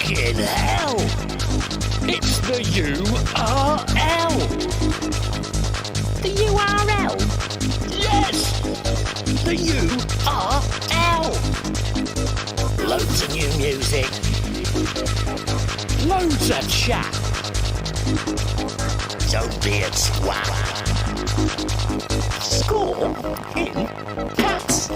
Fucking hell! It's the URL! The URL? Yes! The URL! Loads of new music. Loads of chat. Don't be a twat. Score in cats.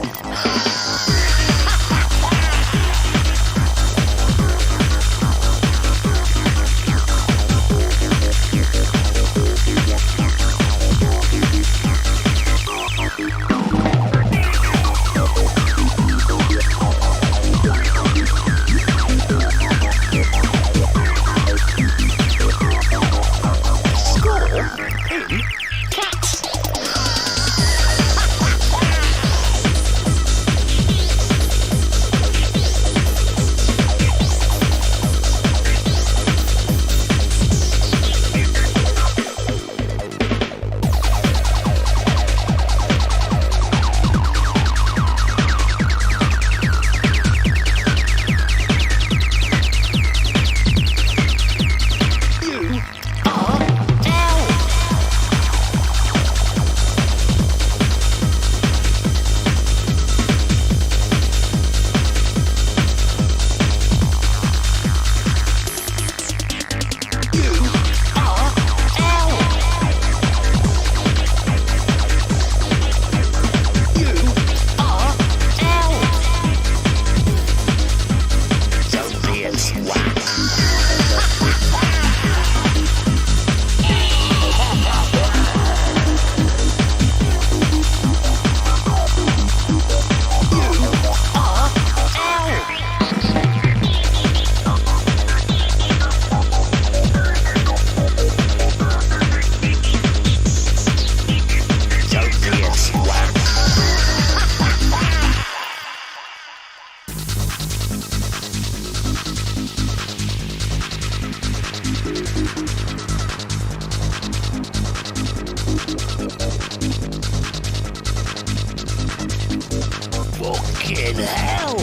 Fucking hell!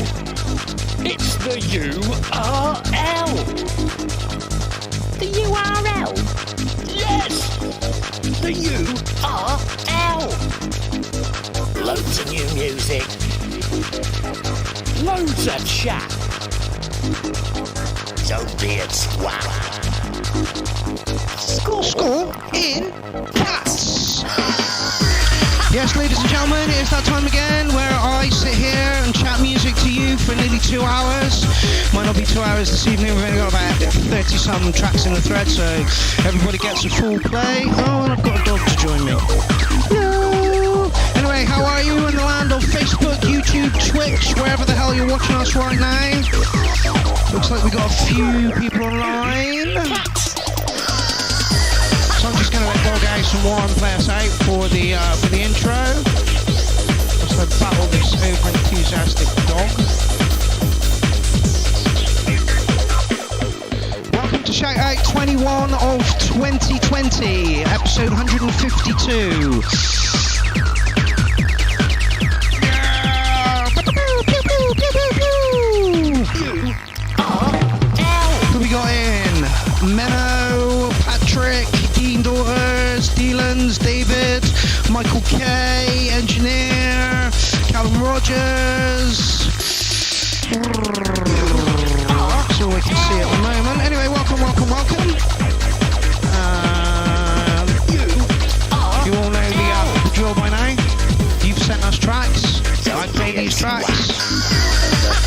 It's the URL! The URL? Yes! The URL! Loads of new music. Loads of chat. Don't be a twat. Score in cats. Yes, ladies and gentlemen, it's that time again where I sit here and chat music to you for nearly 2 hours. Might not be 2 hours this evening, we've only got about 30-some tracks in the thread, so everybody gets a full play. Oh, and I've got a dog to join me. Hello. Anyway, how are you in the land of Facebook, YouTube, Twitch, wherever the hell you're watching us right now? Looks like we got a few people online. So I'm just going to let Dog House and Warren play us out for the intro. Just to battle this over-enthusiastic dog. Welcome to Shout Out 21 of 2020, episode 152. Who we got in? Menno, Patrick, Dean Daughters, Dylan's, David, Michael K, Engineer, Callum Rogers. That's all we can see at the moment. Anyway, welcome. You all know the drill by now. You've sent us tracks. I play these tracks.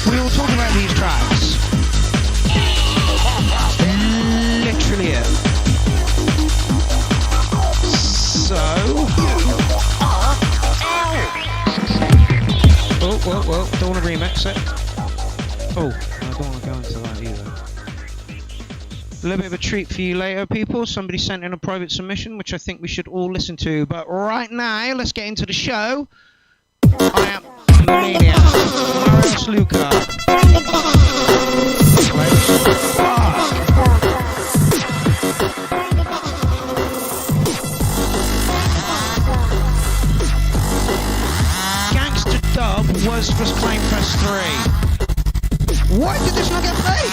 We all talk about these tracks. Literally it. So. Whoa, don't want to remix it. Oh, I don't want to go into that either. A little bit of a treat for you later, people. Somebody sent in a private submission, which I think we should all listen to. But right now, let's get into the show. I am Mania. Marius Luca. Gangster Dub was for Clownfest 3. Why did this not get played?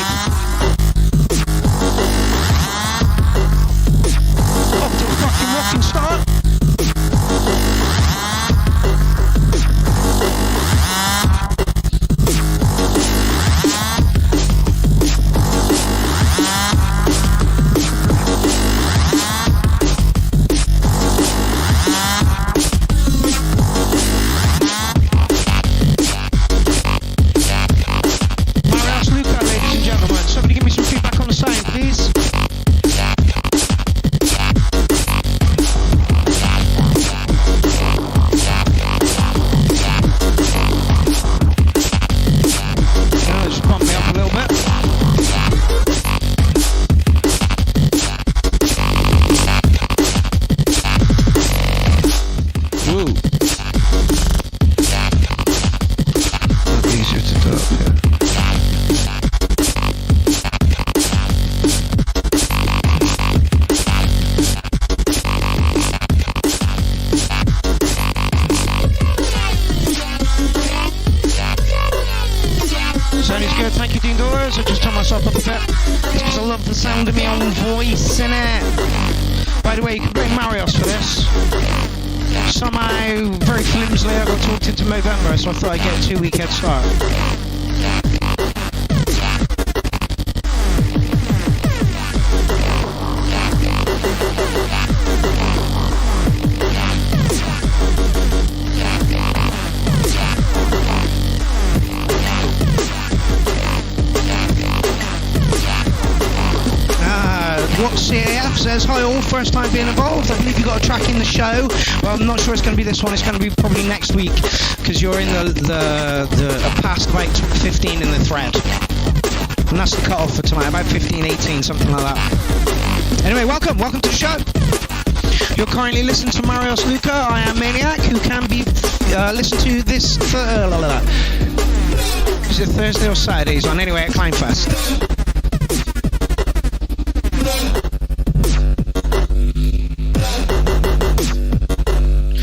Sound is good. Thank you, Dean Doors. I just turned myself up a bit. It's because I love the sound of my own voice, innit? By the way, you can bring Marios for this. Somehow, very flimsily, I got talked into Movember, so I thought I'd get a 2-week head start. What CAF says, hi all, first time being involved. I believe you got a track in the show. Well, I'm not sure it's going to be this one. It's going to be probably next week because you're in the past about 15 in the thread. And that's the cut-off for tonight, about 15, 18, something like that. Anyway, welcome to the show. You're currently listening to Marios Luca. I am Maniac, who can be listened to this is it Thursday or Saturdays on anyway at Clownfest.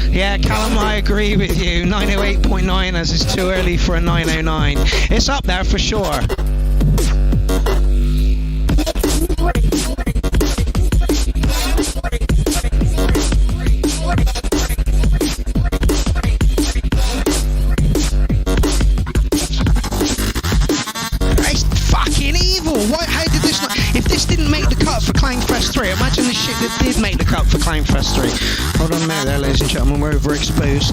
Yeah, Callum, I agree with you. 908.9 as it's too early for a 909. It's up there for sure. It's fucking evil. How did this not... If this didn't make the cut for Clownfest 3, imagine the shit that did make the cut for Clownfest 3. Hold on a minute there, ladies and gentlemen, we're overexposed.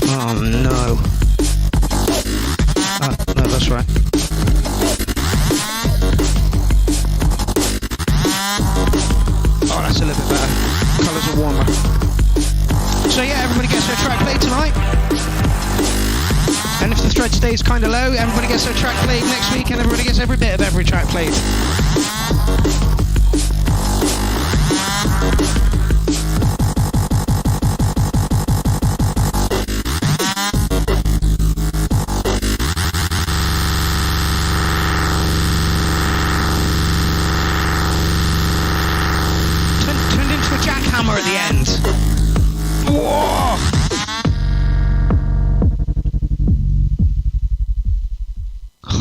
Oh no. Oh, no, that's right. Oh, that's a little bit better. Colours are warmer. So yeah, everybody gets their track played tonight. And if the thread stays kind of low, everybody gets their track played next week, and everybody gets every bit of every track played. Turned into a jackhammer at the end. Whoa!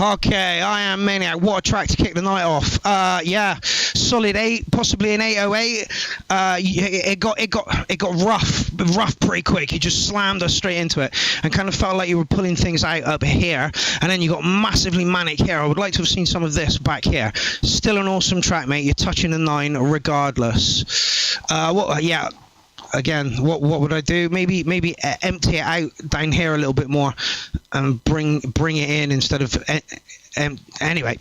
Okay, I am Maniac. What a track to kick the night off. Yeah, solid 8, possibly an 808. It got rough pretty quick. You just slammed us straight into it and kind of felt like you were pulling things out up here, and then you got massively manic here. I would like to have seen some of this back here. Still an awesome track, mate. You're touching the 9 regardless. Yeah. Again, what would I do? Maybe empty it out down here a little bit more and bring it in instead of anyway.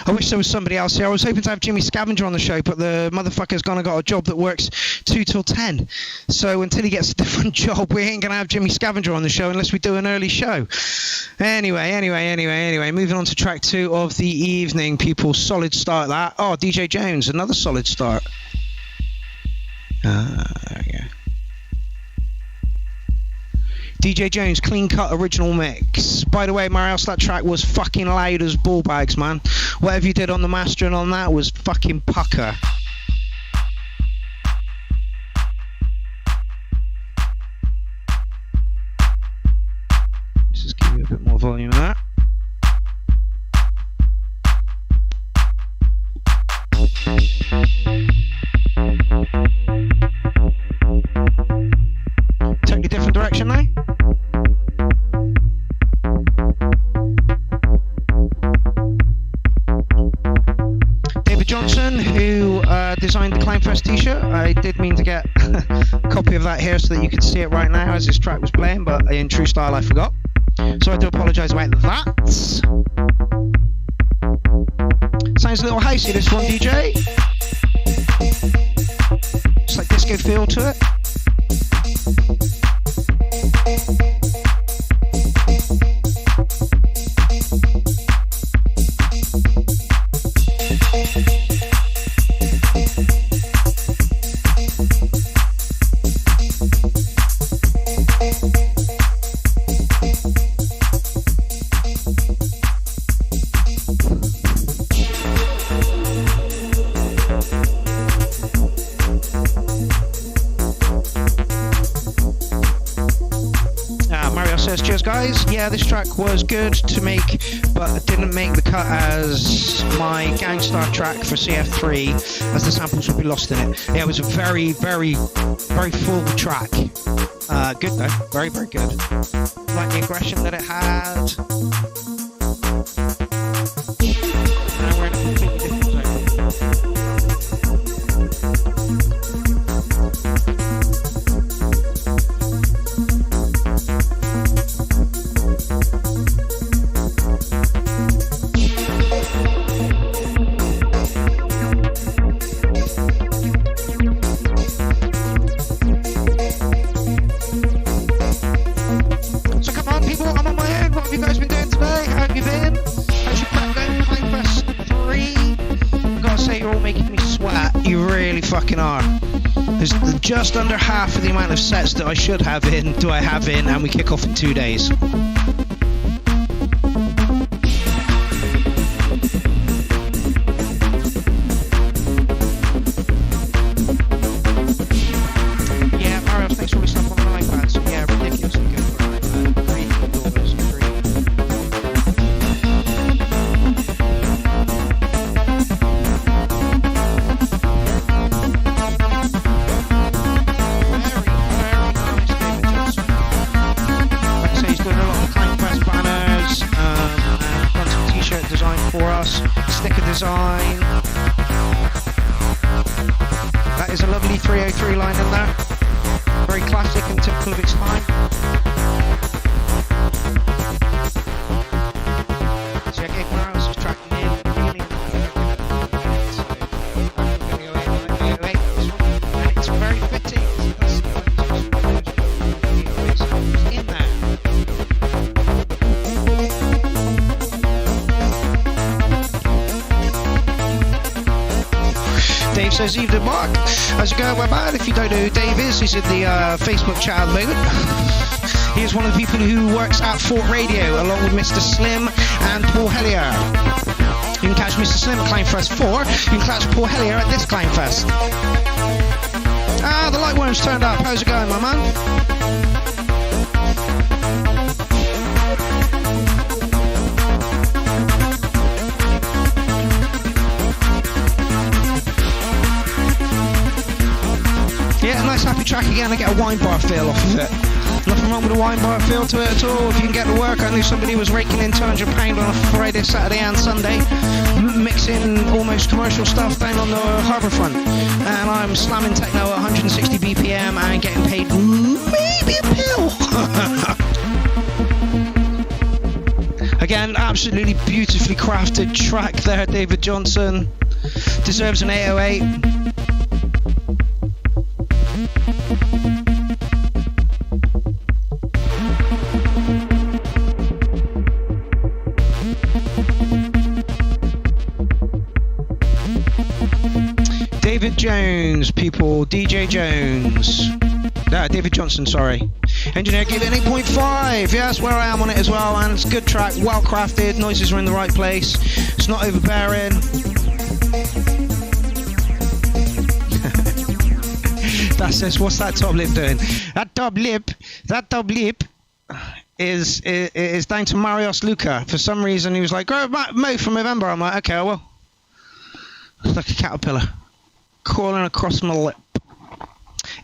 I wish there was somebody else here. I was hoping to have Jimmy Scavenger on the show, but the motherfucker's gone and got a job that works 2 till 10. So until he gets a different job, we ain't gonna have Jimmy Scavenger on the show unless we do an early show. Anyway, moving on to track 2 of the evening, people. Solid start that. Oh, DJ Jones, another solid start. There we go. DJ Jones, clean cut original mix. By the way, Marios, that track was fucking loud as ball bags, man. Whatever you did on the mastering on that was fucking pucker. Let's just give you a bit more volume of that. Totally different direction now. David Johnson, who designed the Clownfest t-shirt. I did mean to get a copy of that here so that you could see it right now as this track was playing, but in true style I forgot. So I do apologise about that. Sounds a little housey, this one, DJ. It's like disco feel to it. says, cheers guys. Yeah, this track was good to make, but it didn't make the cut as my Gangstar track for CF3, as the samples would be lost in it. Yeah, it was a very, very, very full track. Good though, very, very good. Like the aggression that it had. Now we're in a completely different zone. Fucking are. There's just under half of the amount of sets that I should have in, and we kick off in 2 days. Yeah, Mario, thanks for all your stuff on the iPad. So yeah, ridiculously good for an iPad. Sticker design. That is a lovely 303 line in there. Very classic and typical of its time. So yeah, Gig Morales is tracking in really and it's very fitting. In there. Dave says, evening Mark, how's it going, my man? If you don't know who Dave is, he's in the Facebook chat at the moment. He is one of the people who works at Fort Radio, along with Mr. Slim and Paul Hellier. You can catch Mr. Slim at Clownfest 4, you can catch Paul Hellier at this Clownfest. Ah, the Lightworm's turned up, how's it going, my man? Yeah, a nice happy track again. I get a wine bar feel off of it. Nothing wrong with a wine bar feel to it at all. If you can get to work, I knew somebody was raking in £200 on a Friday, Saturday and Sunday, mixing almost commercial stuff down on the harbour front. And I'm slamming techno at 160 BPM and getting paid maybe a pill. Again, absolutely beautifully crafted track there, David Johnson. Deserves an 808. David Jones, people, DJ Jones. David Johnson, sorry. Engineer gave it an 8.5. Yeah, that's where I am on it as well, and it's a good track, well crafted, noises are in the right place, it's not overbearing. That says, what's that top lip doing? That top lip is down to Marios Luca. For some reason he was like, grow Mo from November. I'm like, okay, I will. It's like a caterpillar crawling across my lip.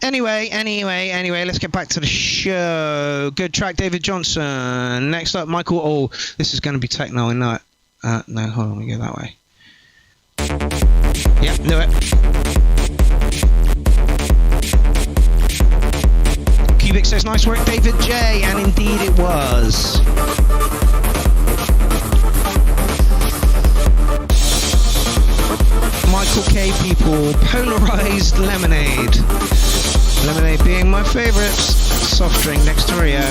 Anyway, let's get back to the show. Good track, David Johnson. Next up, Michael. Oh, this is going to be techno, I know it. No, hold on, we go that way. Yep, knew it. Cubic says, nice work, David J. And indeed it was. Michael K. people, Polarized Lemonade. Lemonade being my favourite soft drink next to Rio.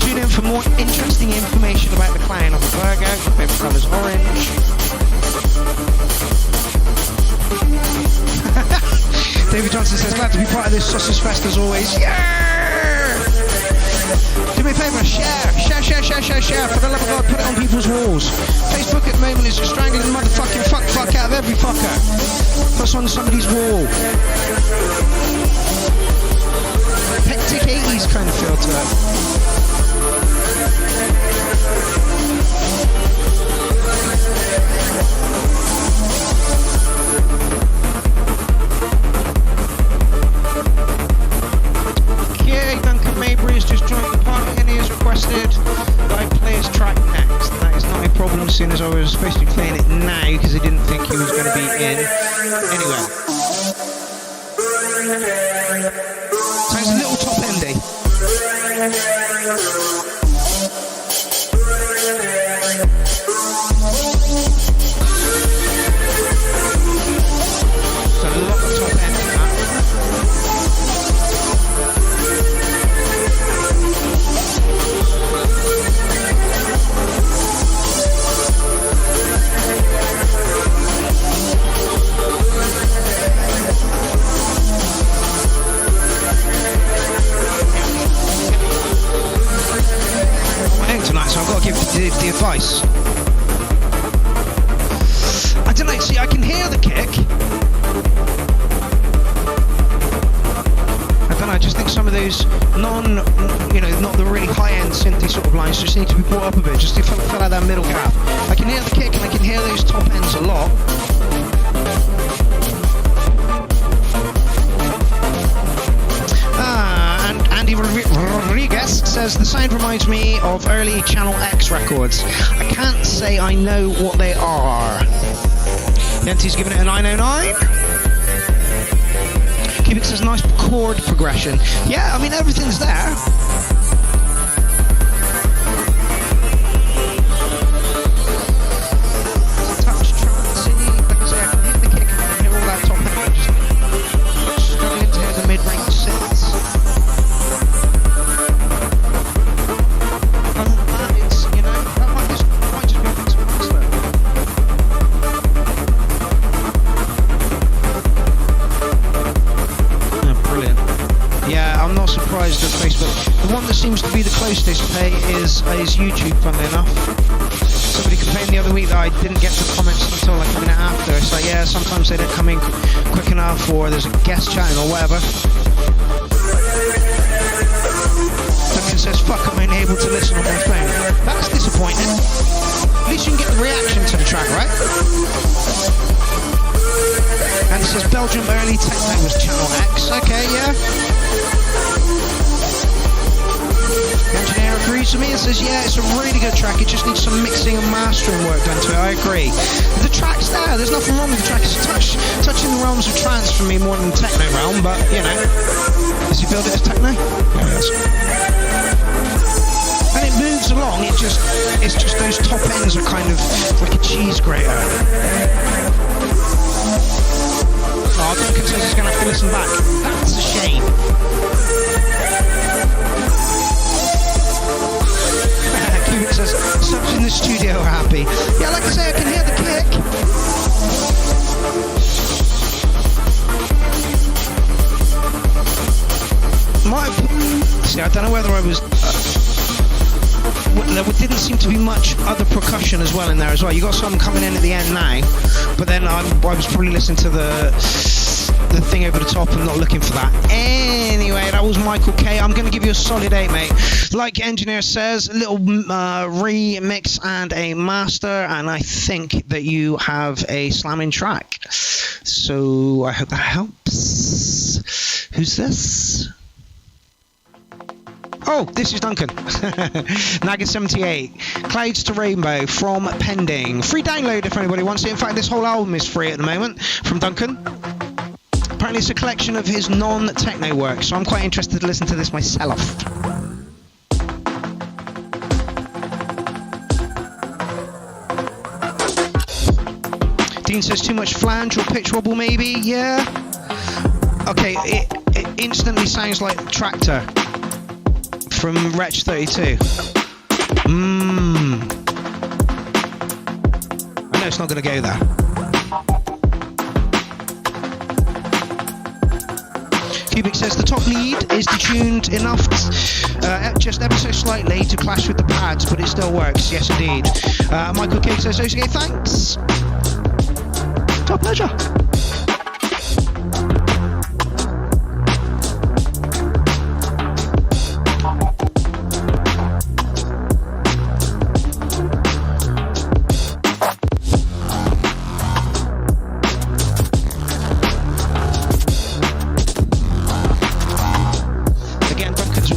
Tune in for more interesting information about the clown on the burger. My favourite colour is orange. David Johnson says, glad to be part of this sausage fest as always. Yeah! Do me a favour, share. For the love of God, put it on people's walls. Facebook at the moment is just strangling the motherfucking fuck out of every fucker. Put us on somebody's wall. Hectic 80s kind of feel to it. Okay, Duncan Mabry has just joined the party and he has requested that I play his track next. That is not a problem, seeing as I was supposed to be playing it now because he didn't think he was going to be in. Anyway. Sounds a little top endy. So a lot of top end in that. Tonight, so I've got to give the advice. I don't know, see, I can hear the kick. I don't know, I just think some of those not the really high-end synthy sort of lines just need to be brought up a bit, just to fill out that middle gap. I can hear the kick and I can hear those top ends a lot. Andy Rodriguez says the sound reminds me of early Channel X records. I can't say I know what they are. Yenty's giving it a 909. Cubic says nice chord progression. Yeah, I mean everything's there. Touch trancey, like I say, I can hit the kick and I can hear all that top end. Just struggling to hear the mid-range synths. Surprised at Facebook. The one that seems to be the closest pay is YouTube, funnily enough. Somebody complained the other week that I didn't get the comments until like a minute after. It's like, yeah, sometimes they don't come in quick enough, or there's a guest chatting or whatever. Duncan says, fuck, I'm only able to listen on my phone. That's disappointing. At least you can get the reaction to the track, right? And it says Belgium early techno was Channel X. Okay, yeah. The engineer agrees with me and says, yeah, it's a really good track. It just needs some mixing and mastering work done to it. I agree. The track's there. There's nothing wrong with the track. It's touching the realms of trance for me more than the techno realm, but, you know. Does he build it as techno? Yeah, yes. And it moves along. It's just those top ends are kind of like a cheese grater. Oh, Duncan says he's going to have to listen back. That's a shame. Cubic says, subs in the studio are happy. Yeah, like I say, I can hear the kick. See, I don't know whether I was... there didn't seem to be much other percussion as well in there as well. You got some coming in at the end now, but then I was probably listening to the thing over the top and not looking for that. Anyway, that was Michael K. I'm going to give you a solid 8, mate. Like Engineer says, a little remix and a master, and I think that you have a slamming track. So I hope that helps. Who's this? Oh, this is Duncan. Nugget78. Clouds to Rainbow from Pending. Free download if anybody wants it. In fact, this whole album is free at the moment from Duncan. Apparently it's a collection of his non-techno work, so I'm quite interested to listen to this myself. Dean says too much flange or pitch wobble maybe. Yeah. Okay, it instantly sounds like Tractor from Wretch 32. I know it's not going to go there. Cubic says the top lead is detuned enough, just ever so slightly to clash with the pads, but it still works. Yes, indeed. Michael K says, okay, thanks. Top pleasure.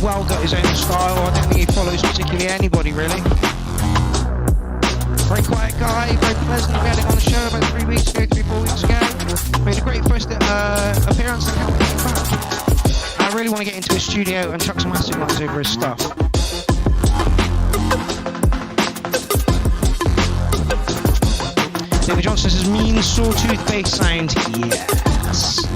well got his own style. I don't think he follows particularly anybody, really. Very quiet guy, very pleasant. We had him on the show about 3 weeks ago, 4 weeks ago. Made a great first appearance. I can't wait to come back. I really want to get into his studio and chuck some acid lines over his stuff. David Johnson says, mean sawtooth bass sound. Yes.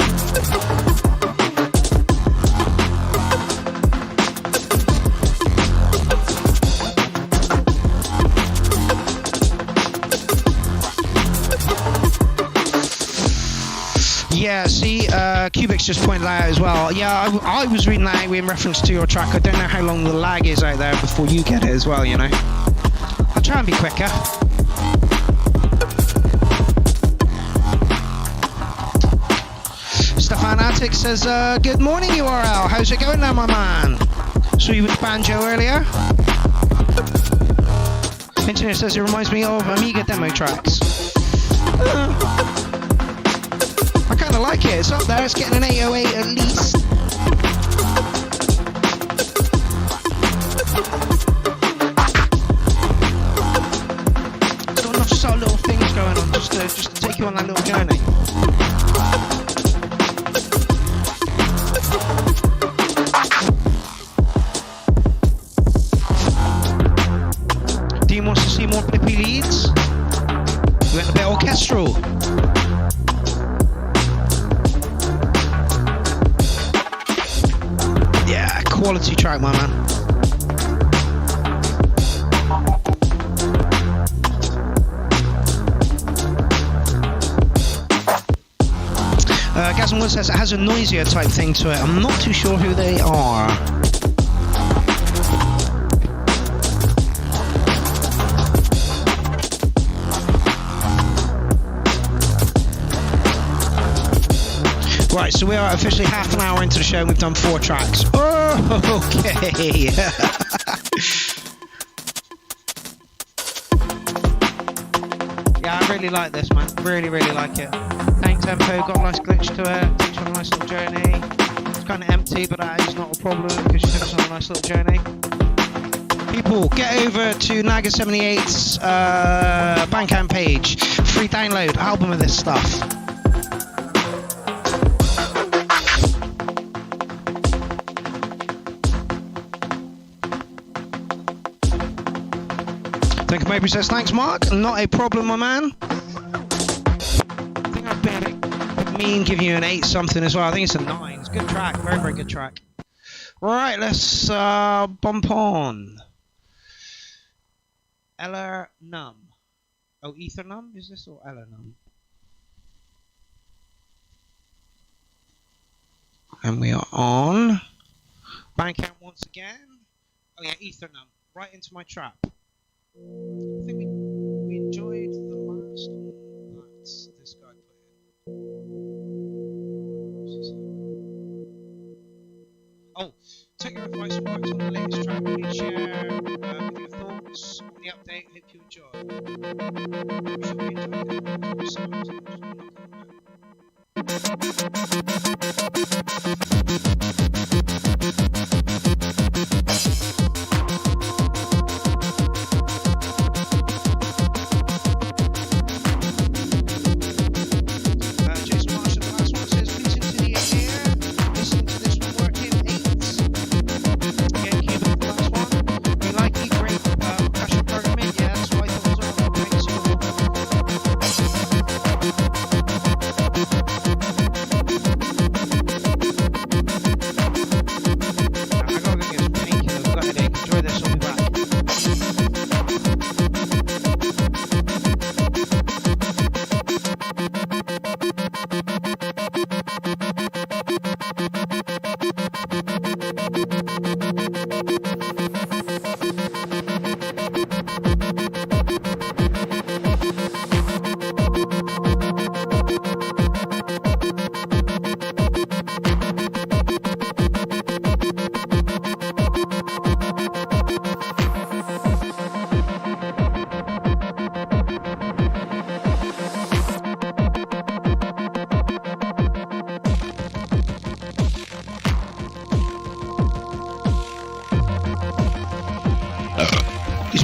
Yeah, see, Cubic's just pointed out as well. Yeah, I was reading that out in reference to your track. I don't know how long the lag is out there before you get it as well, you know. I'll try and be quicker. Stefan Attic says, good morning, URL. How's it going now, my man? Saw you with banjo earlier. Engineer says it reminds me of Amiga demo tracks. I kind of like it. It's up there. It's getting an 808 at least. Got enough subtle little things going on just to take you on that little journey. Dean wants to see more Blippi leads. We went a bit orchestral. Yeah, quality track, my man. Gazan Wood says it has a noisier type thing to it. I'm not too sure who they are. Right, so we are officially half an hour into the show and we've done 4 tracks. Oh, okay. Yeah, I really like this, man. Really, really like it. Tank tempo, got a nice glitch to it. Takes you on a nice little journey. It's kind of empty, but that is not a problem because you take us on a nice little journey. People, get over to Naga78's Bandcamp page. Free download, album of this stuff. Think Maybe says, thanks Mark, not a problem my man. I think I've been a bit mean giving you an 8 something as well. I think it's a 9. It's a good track, very, very good track. Right, let's bump on. Eller Num. Oh, Ether Num is this or Eller Num? And we are on Bandcamp once again. Oh yeah, Ether Num. Right into my trap. I think we enjoyed the last one that this guy put in. Oh, take your advice and works on the latest track. Please share your thoughts on the update. Hope you enjoy. I'm sure we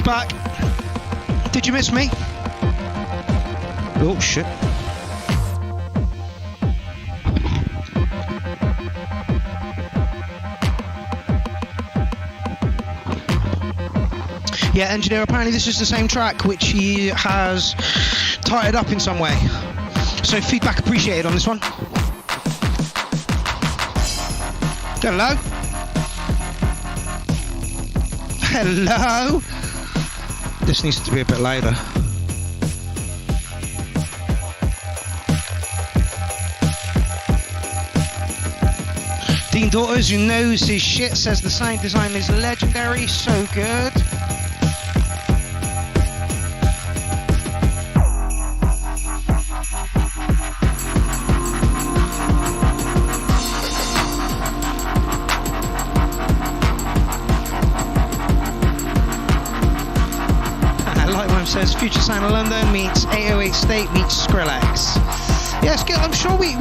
back. Did you miss me? Oh shit. Yeah, engineer, apparently this is the same track which he has tied up in some way. So feedback appreciated on this one. Hello? Hello? This needs to be a bit louder. Dean Daughters, who knows his shit, says the sound design is legendary, so good. Says Future Sound of London meets 808 State meets Skrillex. Yes, I'm sure we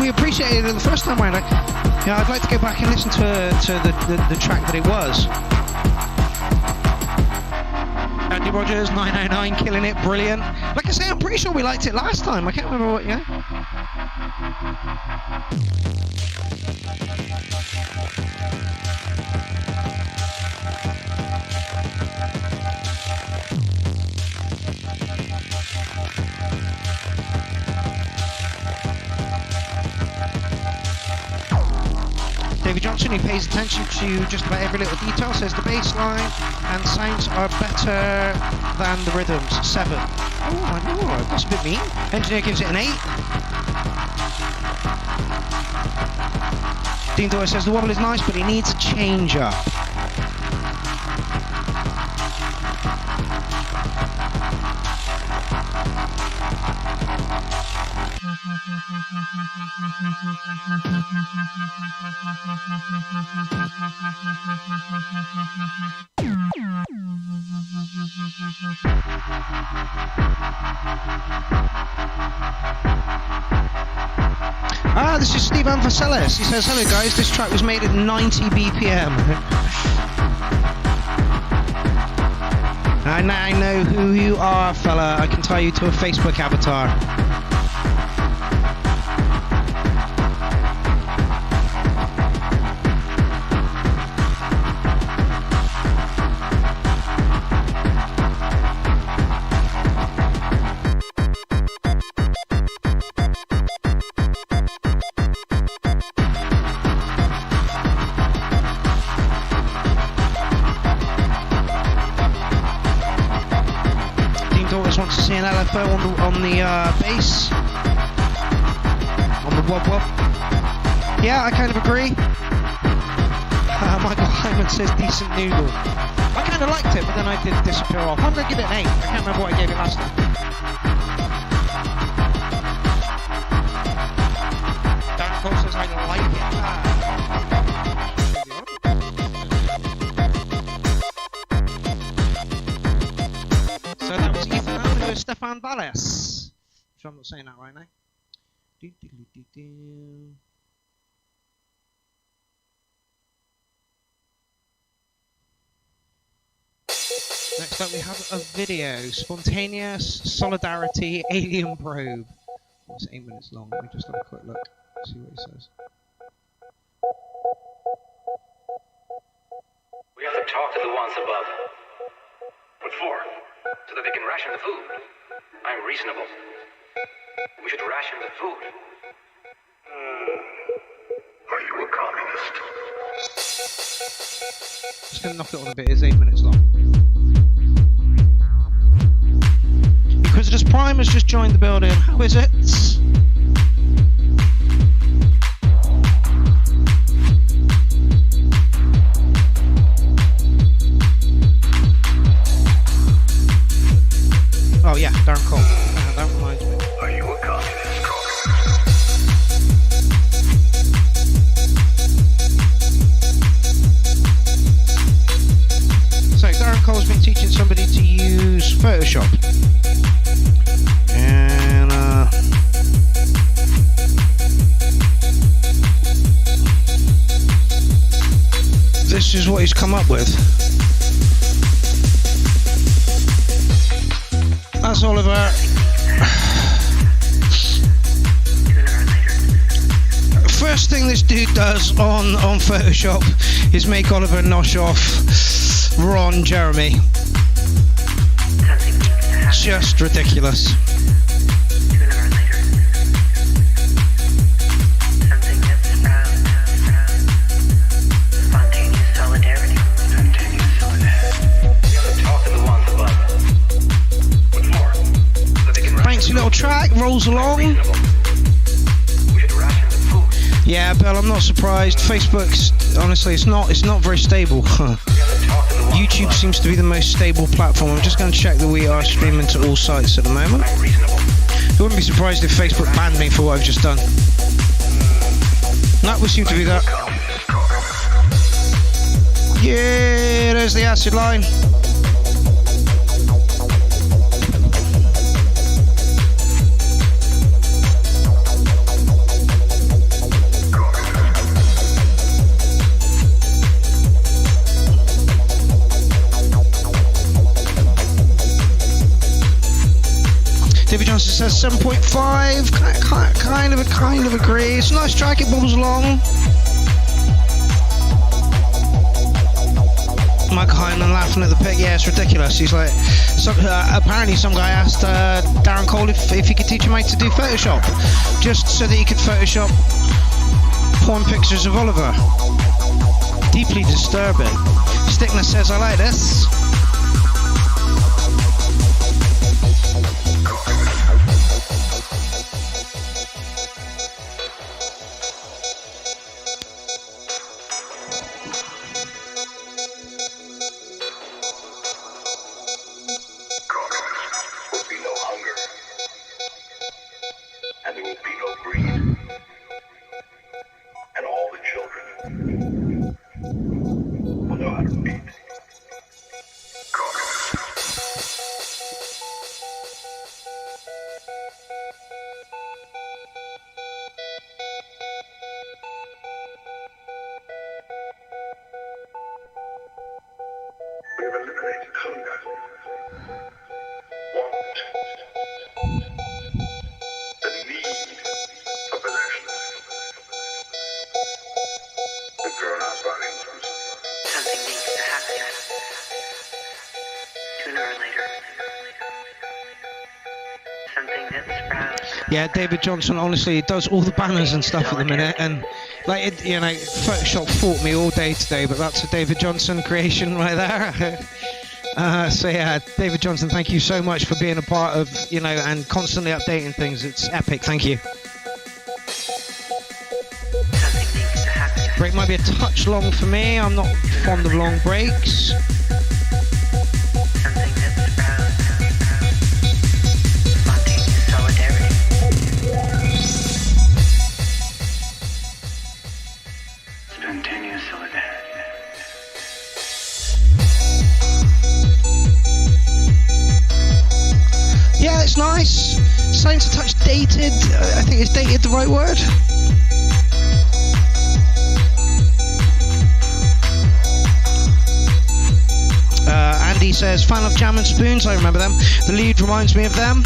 appreciated it the first time round. I'd like to go back and listen to the track that it was. Andy Rogers 909 killing it, brilliant. Like I say, I'm pretty sure we liked it last time. I can't remember what. David Johnson, who pays attention to just about every little detail, says the bass line and sounds are better than the rhythms. 7. Oh, I know, that's a bit mean. Engineer gives it an 8. Dean Doyle says the wobble is nice, but it needs a change up. This is Steve Vaselis. He says, hello guys, this track was made at 90 BPM. I now know who you are, fella. I can tie you to a Facebook avatar. Wants to see an LFO on the bass, on the wob wob. Yeah, I kind of agree. Michael Hyman says decent noodle. I kind of liked it, but then I did disappear off. I'm gonna give it an 8. I can't remember what I gave it last time. Dan Cole says I like it. So that was Ethan Allen with Stefan Valles. If I'm not saying that right now. Next up we have a video. Spontaneous Solidarity Alien Probe. It's 8 minutes long. Let me just have a quick look. See what he says. We have to talk to the ones above. What for? So that they can ration the food. I'm reasonable. We should ration the food. Are you a communist? Just gonna knock it on a bit. It's 8 minutes long. Inquisitor's Prime has just joined the building. How is it? Oh yeah, darn cool. That reminds me. Are you a communist? So Darren Cole's been teaching somebody to use Photoshop. And this is what he's come up with. That's Oliver. First thing this dude does on Photoshop is make Oliver nosh off Ron Jeremy. Just ridiculous. Thanks, little track rolls along. Yeah, Bill, I'm not surprised. Facebook's honestly, it's not very stable. YouTube seems to be the most stable platform. I'm just going to check that we are streaming to all sites at the moment. I wouldn't be surprised if Facebook banned me for what I've just done. No, we seem to be that. Yeah, there's the acid line. David Johnson says 7.5. Kind of agree. It's a nice track. It bobbles along. Mike Hyman laughing at the pic. Yeah, it's ridiculous. He's like, apparently some guy asked Darren Cole if he could teach him how to do Photoshop, just so that he could Photoshop porn pictures of Oliver. Deeply disturbing. Stickler says, I like this. Yeah, David Johnson honestly does all the banners and stuff at the minute, and like it, you know, Photoshop fought me all day today, but that's a David Johnson creation right there. So yeah, David Johnson, thank you so much for being a part of, you know, and constantly updating things. It's epic. Thank you. Break might be a touch long for me. I'm not fond of long breaks. Yeah, it's nice. Sounds a touch dated. I think is dated the right word? Andy says, fan of Jam and Spoons. I remember them. The lead reminds me of them.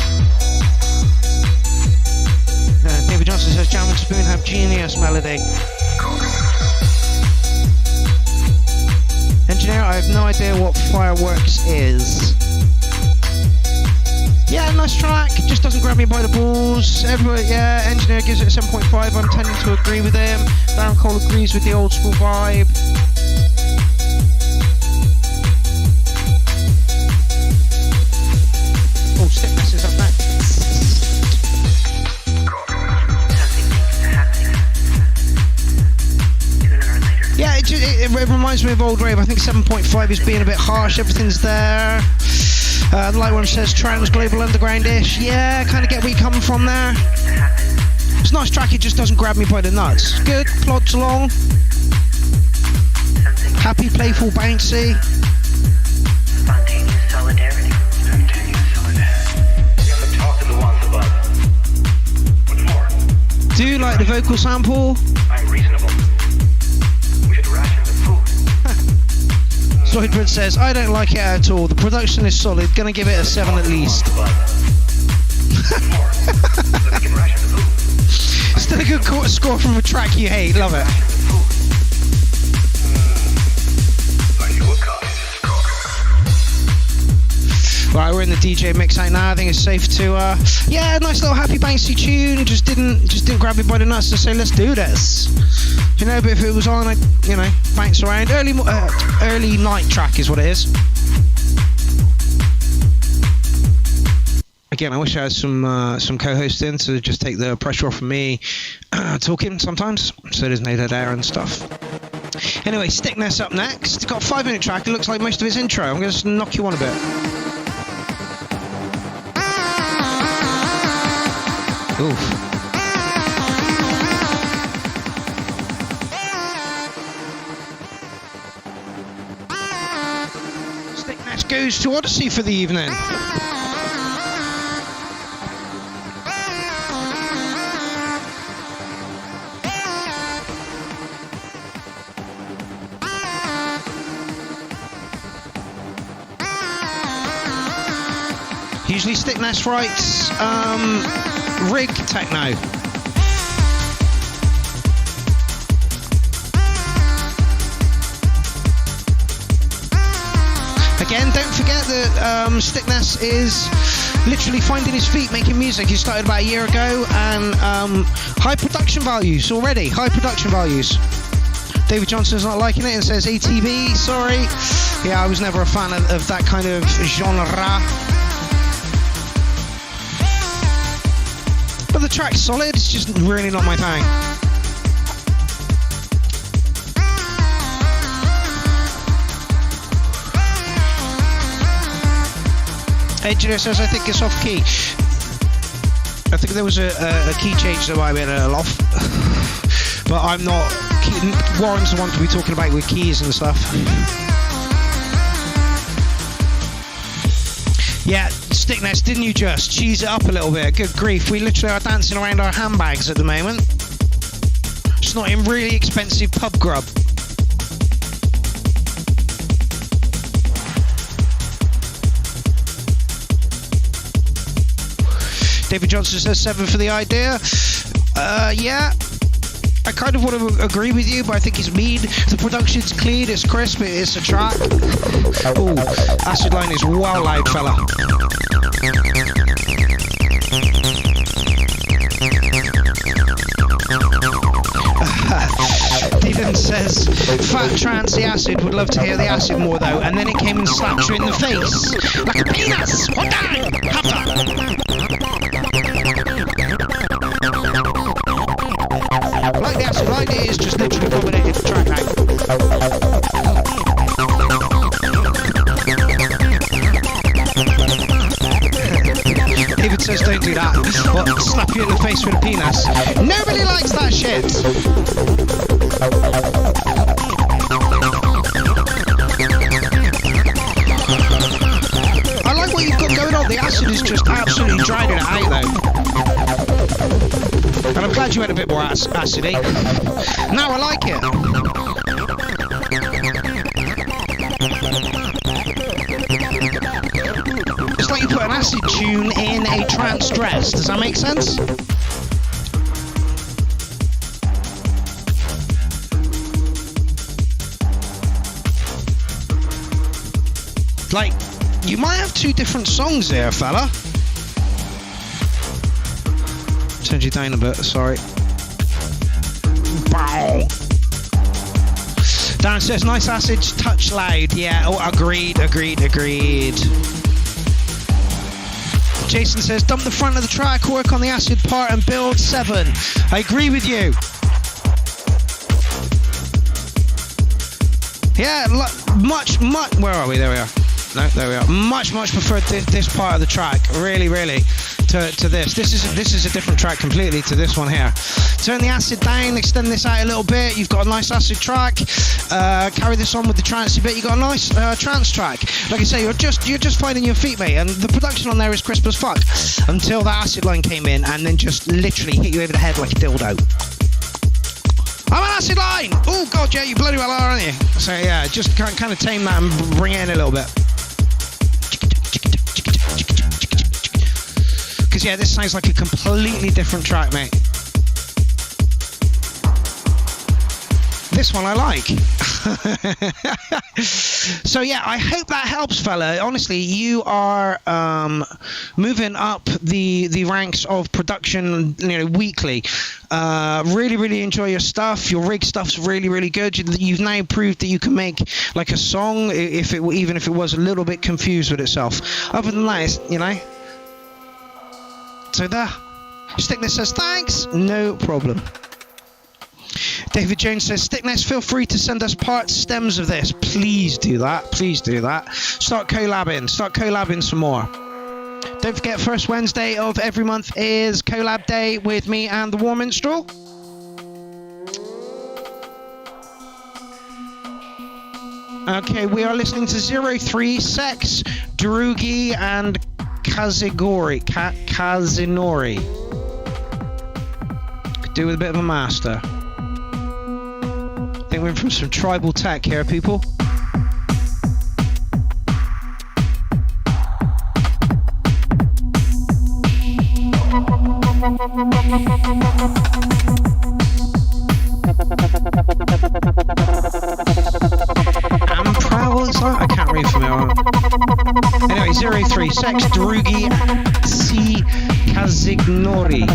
David Johnson says, Jam and Spoon have genius melody. Engineer, I have no idea what Fireworks is. Yeah, nice track. It just doesn't grab me by the balls. Everybody, yeah, Engineer gives it a 7.5. I'm tending to agree with him. Darren Cole agrees with the old school vibe. Oh, stick messes up that. Yeah, it reminds me of old rave. I think 7.5 is being a bit harsh. Everything's there. The light one says Trans Global Underground-ish. Yeah, kind of get where you're coming from there. It's a nice track, it just doesn't grab me by the nuts. Good, plods along. Happy, playful, bouncy. Spontaneous solidarity. Do you like the vocal sample? I'm reasonable. We should ration the food. Zoidbird says, I don't like it at all. The production is solid. Gonna give it a 7 at least. Still a good score from a track you hate. Love it. Right, we're in the DJ mix right now. I think it's safe to, yeah, nice little happy bouncy tune. Just didn't grab me by the nuts to say let's do this. You know, but if it was on, I'd, you know, bounce around. Early night track is what it is. Again, I wish I had some co-hosts in to just take the pressure off of me talking sometimes, so there's no dead air and stuff. Anyway, Stickness up next. It's got a 5-minute track. It looks like most of his intro. I'm going to knock you on a bit. Oof. Stickness goes to Odyssey for the evening. Usually Stickness writes rig techno. Again, don't forget that Stickness is literally finding his feet making music. He started about a year ago, and high production values already. High production values. David Johnson's not liking it and says ATB, sorry. Yeah, I was never a fan of that kind of genre. But the track's solid, it's just really not my thing. Engineer says, I think it's off key. I think there was a key change that might have been a little off. But I'm not. Warren's the one to be talking about with keys and stuff. Yeah, Stickness, didn't you just cheese it up a little bit? Good grief, we literally are dancing around our handbags at the moment. Just not in really expensive pub grub. David Johnson says 7 for the idea. Yeah, I kind of want to agree with you, but I think it's mean. The production's clean, it's crisp, it's a track. Ooh, Acid Line is well loud, fella. Dylan says, Fat Trance the Acid, would love to hear the acid more though, and then it came and slapped you in the face. Like a penis! What the? Have that! Like the Acid Line is just literally dominated the track now. David says don't do that. What, slap you in the face with a penis? Nobody likes that shit. I like what you've got going on. The acid is just absolutely driving it out though. And I'm glad you went a bit more acidy. Now I like it. It's like you put an acid tune in a trance dress. Does that make sense? Like, you might have two different songs there, fella. Turned you down a bit, sorry. Bow. Dan says, nice acid, touch loud. Yeah, oh, agreed. Jason says, dump the front of the track, work on the acid part and build 7. I agree with you. Yeah, much, where are we? There we are. No, there we are. Much preferred this part of the track. Really, to this. This is a different track completely to this one here. Turn the acid down, extend this out a little bit. You've got a nice acid track. Carry this on with the trancey bit. You've got a nice trance track. Like I say, you're just finding your feet, mate. And the production on there is crisp as fuck. Until that Acid Line came in and then just literally hit you over the head like a dildo. I'm an acid line! Oh god, yeah, you bloody well are, aren't you? So yeah, just kind of tame that and bring it in a little bit. Because yeah, this sounds like a completely different track, mate. This one I like. So yeah, I hope that helps, fella. Honestly, you are moving up the ranks of production, weekly. Really enjoy your stuff. Your rig stuff's really good. You've now proved that you can make like a song, even if it was a little bit confused with itself. Other than that, so there. Stickness says thanks, no problem. David Jones says, Stickness, feel free to send us parts, stems of this. Please do that. Start collabing some more. Don't forget, first Wednesday of every month is collab day with me and the War Minstrel. Okay, we are listening to 03, Sex, Drugi, and Kazinori. Could do with a bit of a master. I think we're in from some tribal tech here, people. I can't read from it. Anyway, 03, Sex, Drugi, C, Kazignori.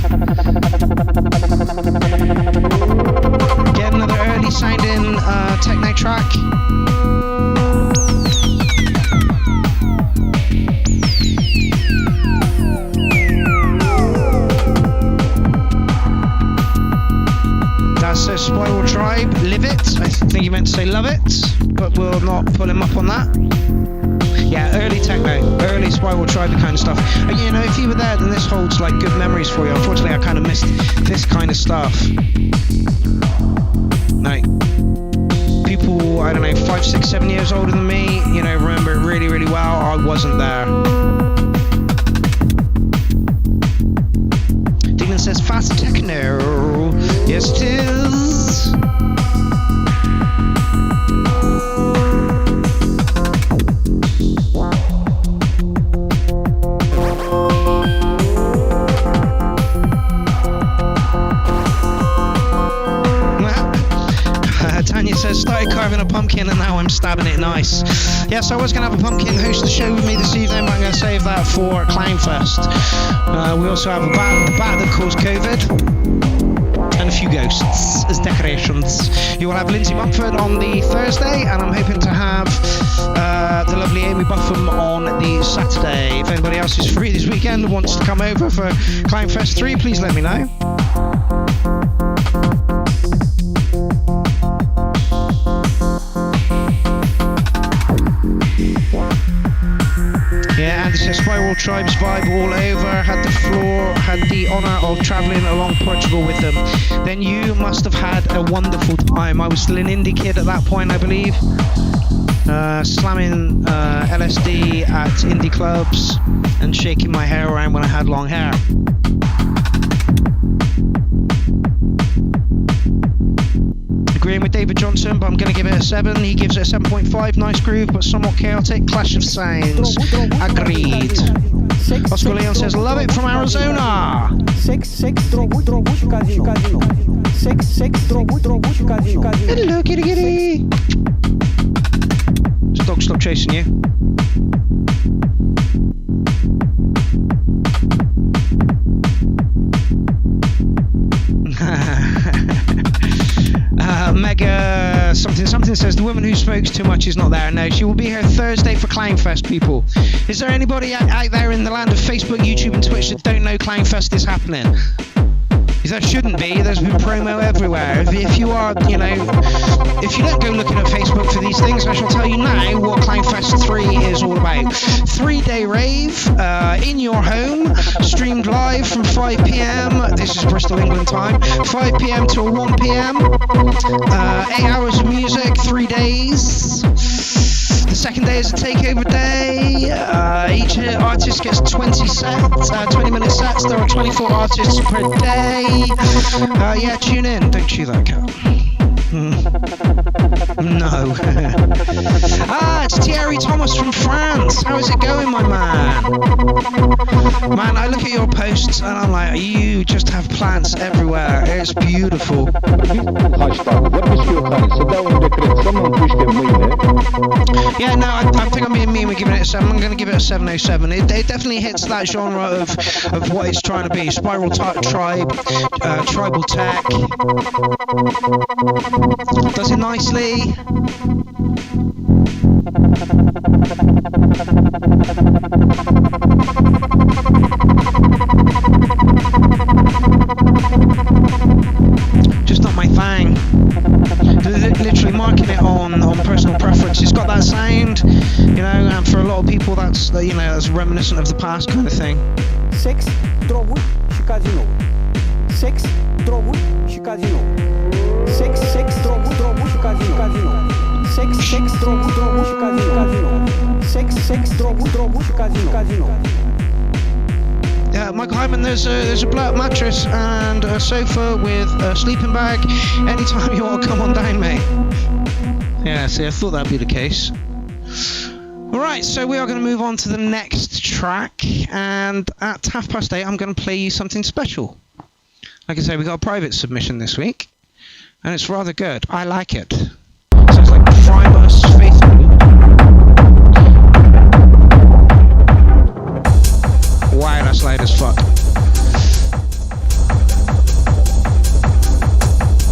Get another early sounding techno track. That's a Spiral Tribe, Live It. I think you meant to say Love It, but we'll not pull him up on that. Yeah, early techno, early Spiral Tribe kind of stuff. And, if you were there, then this holds like good memories for you. Unfortunately, I kind of missed this kind of stuff. Like, people, I don't know, 5, 6, 7 years older than me, remember it really well. I wasn't there. Demon says fast techno. Yes, it is. Tanya says, started carving a pumpkin and now I'm stabbing it nice. Yes, I was going to have a pumpkin host the show with me this evening, but I'm going to save that for Clownfest. We also have a bat that caused COVID and a few ghosts as decorations. You will have Lindsay Mumford on the Thursday, and I'm hoping to have the lovely Amy Buffum on the Saturday. If anybody else is free this weekend and wants to come over for Clownfest 3, please let me know. Yeah, and it's a Spiral Tribes vibe all over. Had the honour of travelling along Portugal with them. Then you must have had a wonderful time. I was still an indie kid at that point, I believe. Slamming LSD at indie clubs and shaking my hair around when I had long hair. Agreeing with David Johnson, but I'm going to give it a 7. He gives it a 7.5. Nice groove, but somewhat chaotic. Clash of sounds. Agreed. Oscar Leon says, love it from Arizona. Hello, kitty kitty. This dog stop chasing you. Mega something says the woman who smokes too much is not there. No, she will be here Thursday for Clownfest, people. Is there anybody out there in the land of Facebook, YouTube and Twitch that don't know Clownfest is happening? There shouldn't be. There's been promo everywhere. If you are, if you don't go looking at Facebook for these things, I shall tell you now what Clownfest 3 is all about. 3-day rave in your home, streamed live from 5 p.m. This is Bristol, England time. 5 p.m. till 1 p.m. 8 hours of music, 3 days. The second day is a takeover day. Each artist gets 20-minute sets. There are 24 artists per day. Yeah, tune in. Don't chew that cat. No. It's Thierry Thomas from France. How is it going, my man? Man, I look at your posts and I'm like, you just have plants everywhere. It's beautiful. Yeah, no, I think I'm being mean with giving it a 7. I'm going to give it a 707. It definitely hits that genre of what it's trying to be. Spiral tribe, tribal tech. Does it nicely. Just not my thing. Literally marking it on personal preference. It's got that sound, you know, and for a lot of people that's, you know, that's reminiscent of the past kind of thing. Секс, drogi și casino. Sex, droguri și casino. Sex, droguri și casino. Sex, droguri și casino. Sex, droguri și casino. Michael Hyman, there's a blow-up mattress and a sofa with a sleeping bag. Anytime you want to come on down, mate. Yeah, see, I thought that'd be the case. Alright, so we are going to move on to the next track, and at 8:30 I'm going to play you something special. Like I say, we got a private submission this week, and it's rather good. I like it. Sounds like Primus Faithful. Wow, that's loud as fuck.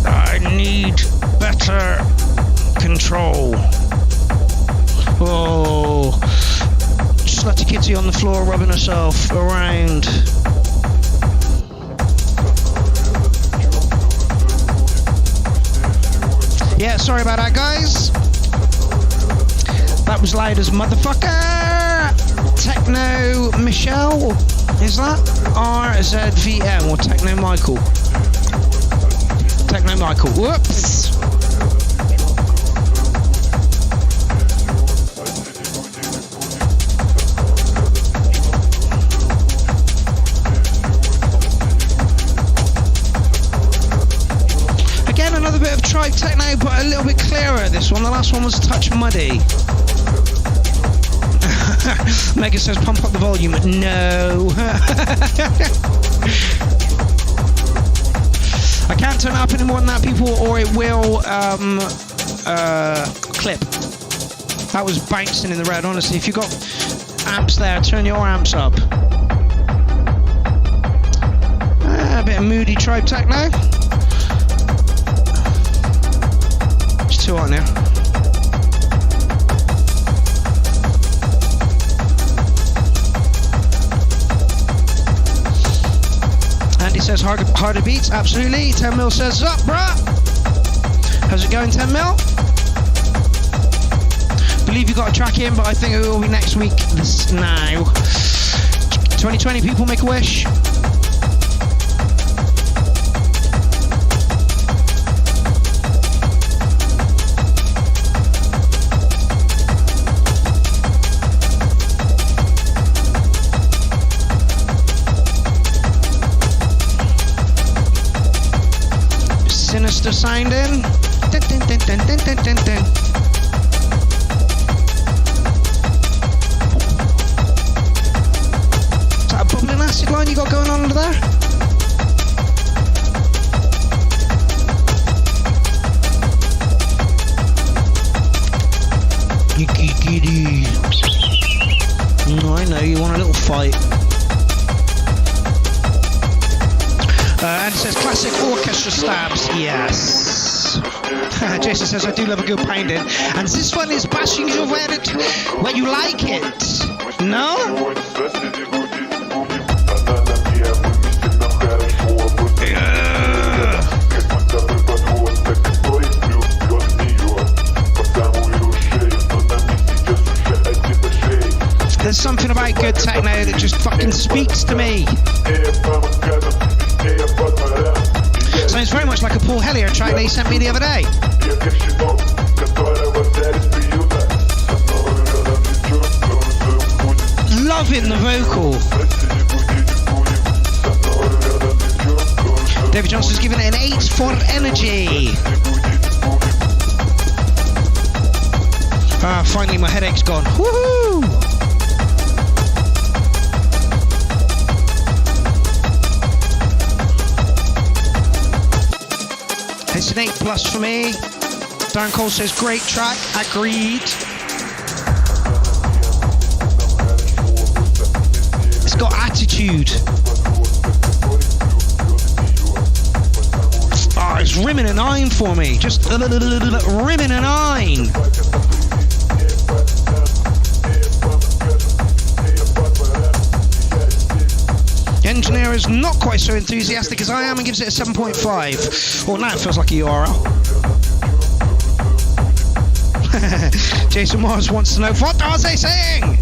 I need better control. Oh, slutty kitty on the floor rubbing herself around. Yeah, sorry about that, guys. That was loud as motherfucker. Techno Michelle, is that? RZVM or Techno Michael? Techno Michael, whoops. Again, another bit of tribe techno, but a little bit clearer this one. The last one was a touch muddy. Mega says pump up the volume. No. I can't turn it up any more than that, people, or it will clip. That was bouncing in the red, honestly. If you've got amps there, turn your amps up. A bit of moody tribe techno. It's too hot now. Andy says harder beats, absolutely. 10 mil says up, bruh. How's it going, 10 mil? Believe you got a track in, but I think it will be next week. This now. 2020 people, make a wish. Sinister signed in. Dun, dun, dun, dun, dun, dun, dun, dun. Is that a bubbling acid line you got going on under there? Giddy. No, I know, you want a little fight. And it says classic orchestra stabs. Yes. Jason says I do love a good pounding. And this one is bashing you where you like it. No? There's something about good techno that just fucking speaks to me. Sounds very much like a Paul Hellier track that he sent me the other day. Loving the vocal. David Johnson's giving it an 8 for energy. Finally my headache's gone. Woohoo! It's an 8+ for me. Darren Cole says great track. Agreed. It's got attitude. Oh, it's rimming a 9 for me. Just rimming a 9. The engineer is not quite so enthusiastic as I am and gives it a 7.5. Well, now it feels like a URL. Jason Morris wants to know, what does they sing?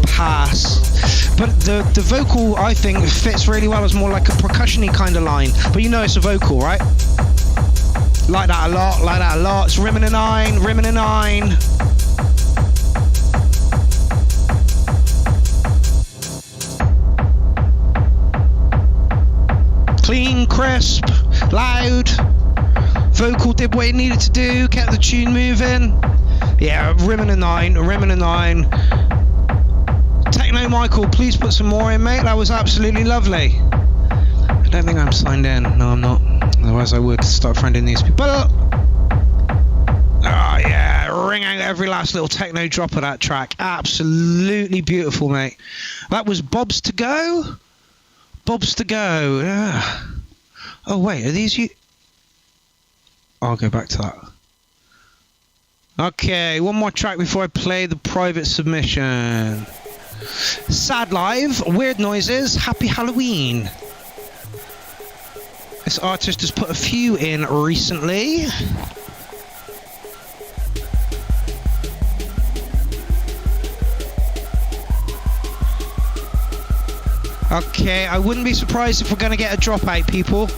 Pass. But the vocal, I think, fits really well as more like a percussion-y kind of line. But you know it's a vocal, right? Like that a lot, like that a lot. It's rimming a 9, rimming a 9. Clean, crisp, loud. Vocal did what it needed to do, kept the tune moving. Yeah, rimming a 9, rimming a 9. Techno Michael, please put some more in, mate. That was absolutely lovely. I don't think I'm signed in. No, I'm not. Otherwise I would start friending these people. Oh yeah, ring out every last little techno drop of that track. Absolutely beautiful, mate. That was Bob's to Go. Bob's to Go. Yeah. Oh wait, are these you? I'll go back to that. Okay, one more track before I play the private submission. Sad Live, Weird Noises, Happy Halloween. This artist has put a few in recently. Okay, I wouldn't be surprised if we're going to get a dropout, people.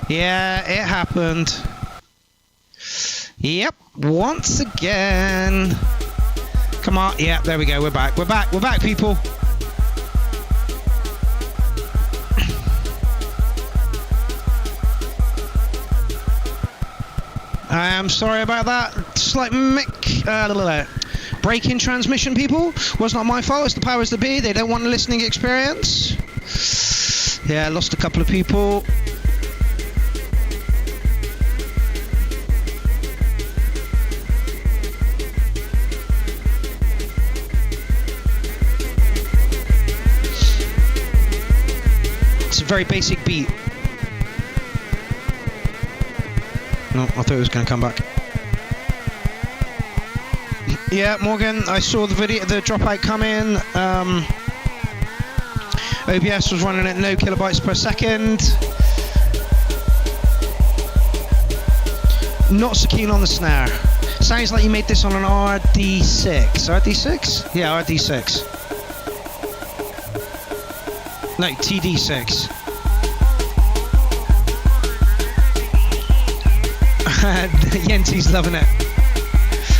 Yeah, it happened. Yep, once again. Come on, yeah, there we go, we're back, people. I am sorry about that. Slight break in transmission, people. Was not my fault, it's the powers that be. They don't want a listening experience. Yeah, lost a couple of people. It's a very basic beat. No, I thought it was going to come back. Yeah, Morgan, I saw the video, the dropout come in. OBS was running at no kilobytes per second. Not so keen on the snare. Sounds like you made this on an RD6. RD6? Yeah, RD6. No, TD6. Yenty's loving it.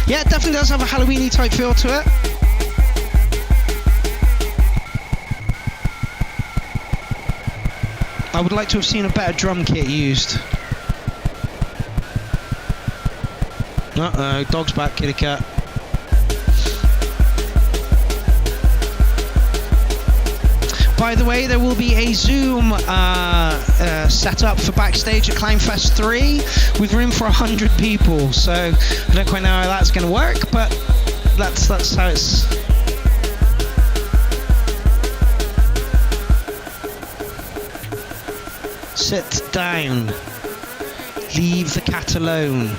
Yeah, it definitely does have a Halloween-y type feel to it. I would like to have seen a better drum kit used. Uh-oh, dog's back, kitty cat. By the way, there will be a Zoom set up for backstage at Clownfest 3 with room for 100 people. So I don't quite know how that's going to work, but that's how it's. Sit down. Leave the cat alone.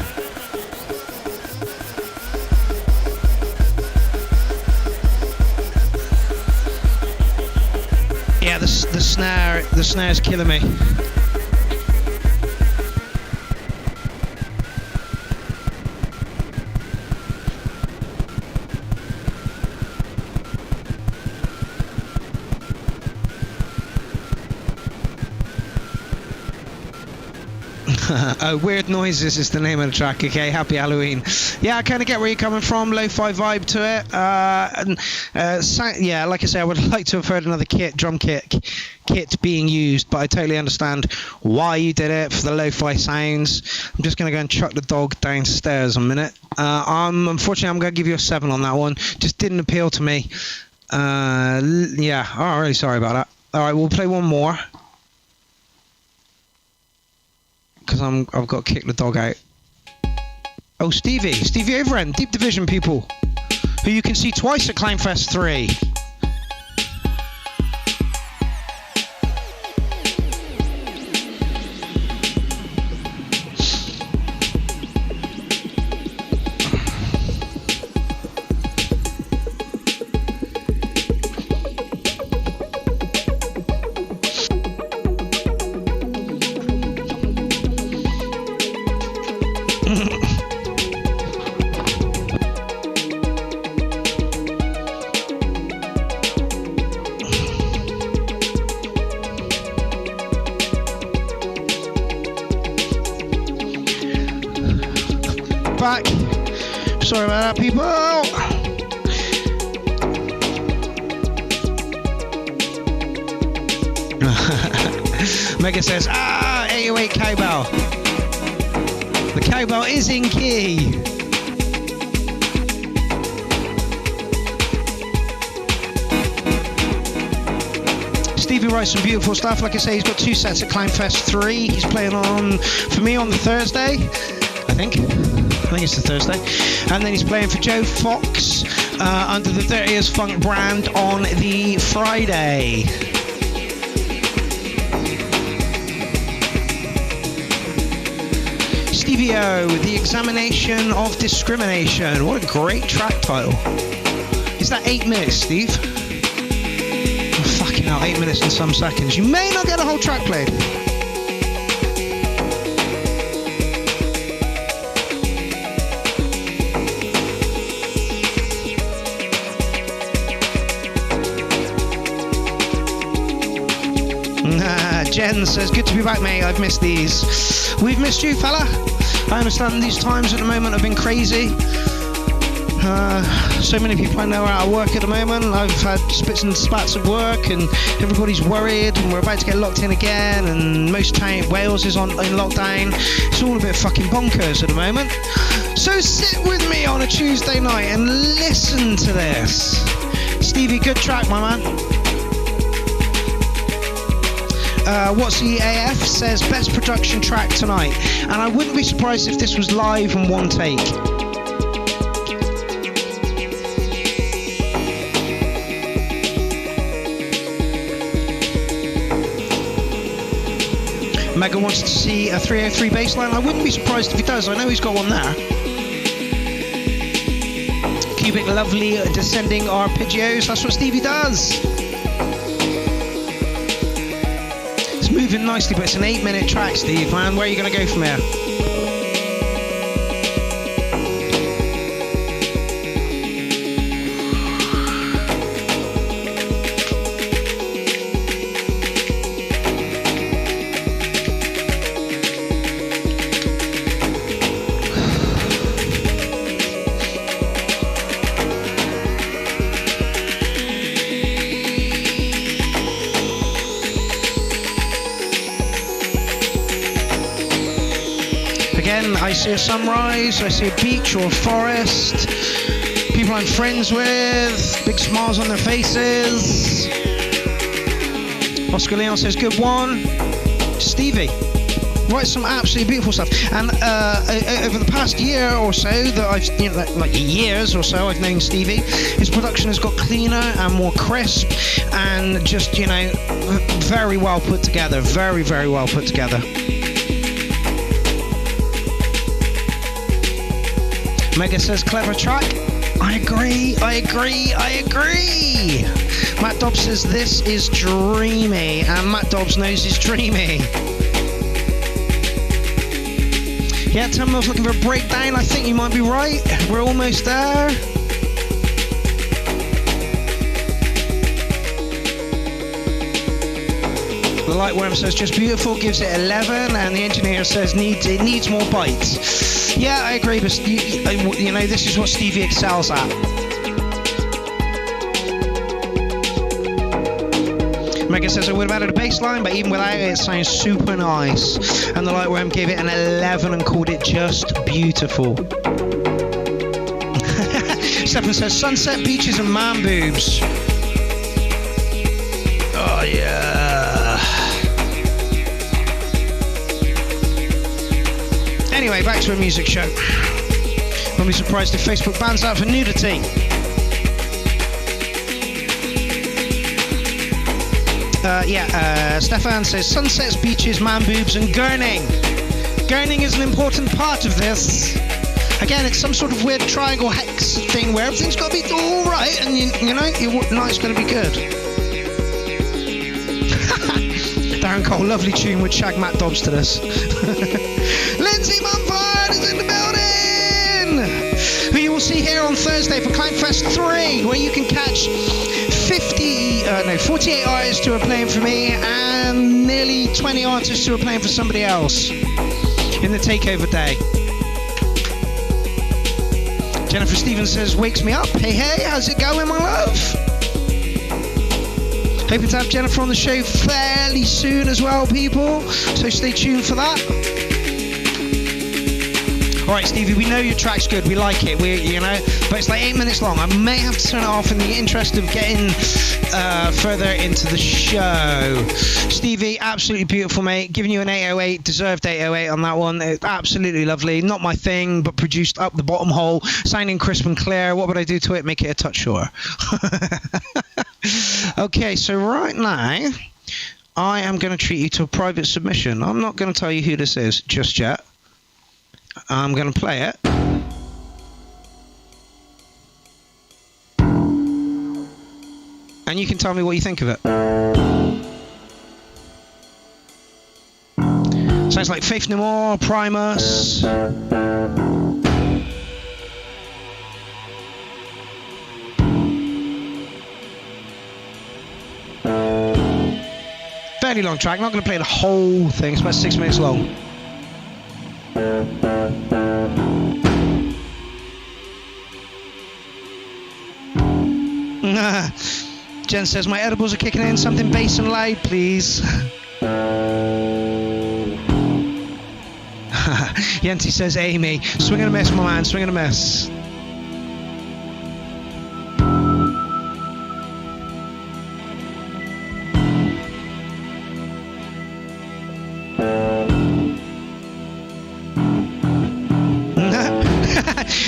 Yeah, the snare's killing me. Oh, Weird Noises is the name of the track. Okay, Happy Halloween. Yeah, I kind of get where you're coming from. Lo-fi vibe to it. Yeah, like I say, I would like to have heard another drum kit being used, but I totally understand why you did it for the lo-fi sounds. I'm just going to go and chuck the dog downstairs a minute. Unfortunately, I'm going to give you a 7 on that one. Just didn't appeal to me. Yeah, I'm really sorry about that. All right, we'll play one more. Because I've got to kick the dog out. Oh, Stevie Overend, Deep Division people, who you can see twice at Clownfest 3. Back. Sorry about that, people. Mega says, 808 cowbell. The cowbell is in key. Stevie writes some beautiful stuff. Like I say, he's got 2 sets at Clownfest 3. He's playing on, for me, on the Thursday, I think it's the Thursday, and then he's playing for Joe Fox under the 30 Years Funk brand on the Friday. Stevie O, The Examination of Discrimination. What a great track title. Is that 8 minutes, Steve? Oh, fucking hell, 8 minutes and some seconds. You may not get a whole track played. Jen says, good to be back, mate. I've missed these. We've missed you, fella. I understand these times at the moment have been crazy. So many people I know are out of work at the moment. I've had spits and spats of work, and everybody's worried, and we're about to get locked in again, and Wales is in lockdown. It's all a bit fucking bonkers at the moment. So sit with me on a Tuesday night and listen to this. Stevie, good track, my man. What's the AF says best production track tonight, and I wouldn't be surprised if this was live in one take. Mega wants to see a 303 bass line. I wouldn't be surprised if he does. I know he's got one there. Cubic lovely descending arpeggios. That's what Stevie does. Moving nicely, but it's an 8-minute track, Steve, man. Where are you going to go from here? I see a sunrise, I see a beach or a forest, people I'm friends with, big smiles on their faces. Oscar Leon says, good one. Stevie writes some absolutely beautiful stuff. And over the past year or so, that I've, like years or so, I've known Stevie, his production has got cleaner and more crisp and just, very well put together, very, very well put together. Mega says, clever track. I agree. Matt Dobbs says, this is dreamy. And Matt Dobbs knows it's dreamy. Yeah, Tom was looking for a breakdown. I think you might be right. We're almost there. The Lightworm says just beautiful, gives it 11, and the engineer says it needs more bites. Yeah, I agree, but you know, this is what Stevie excels at. Megan says I would have added a bass line, but even without it, it sounds super nice. And the Lightworm gave it an 11 and called it just beautiful. Stefan says sunset, beaches, and man boobs. Oh yeah. Anyway, back to a music show. Won't be surprised if Facebook bans out for nudity. Stefan says sunsets, beaches, man boobs, and gurning. Gurning is an important part of this. Again, it's some sort of weird triangle hex thing where everything's got to be all right, and you know your night's going to be good. Darren Cole, lovely tune with Shag Matt Dobbs to this. Lindsay Mumford is in the building, who you will see here on Thursday for Clownfest 3, where you can catch 48 artists who are playing for me and nearly 20 artists who are playing for somebody else in the takeover day. Jennifer Stevens says, wakes me up. Hey, how's it going, my love? Hoping to have Jennifer on the show fairly soon as well, people. So stay tuned for that. All right, Stevie, we know your track's good. We like it. But it's like 8 minutes long. I may have to turn it off in the interest of getting further into the show. Stevie, absolutely beautiful, mate. Giving you an 808, deserved 808 on that one. It's absolutely lovely. Not my thing, but produced up the bottom hole, sounding crisp and clear. What would I do to it? Make it a touch shorter. Okay, so right now, I am going to treat you to a private submission. I'm not going to tell you who this is just yet. I'm going to play it. And you can tell me what you think of it. Sounds like Faith No More, Primus. Fairly long track. I'm not going to play the whole thing. It's about 6 minutes long. Jen says, my edibles are kicking in. Something bass and loud, please. Yanti says, Amy, swing and a miss, my man, swing and a miss.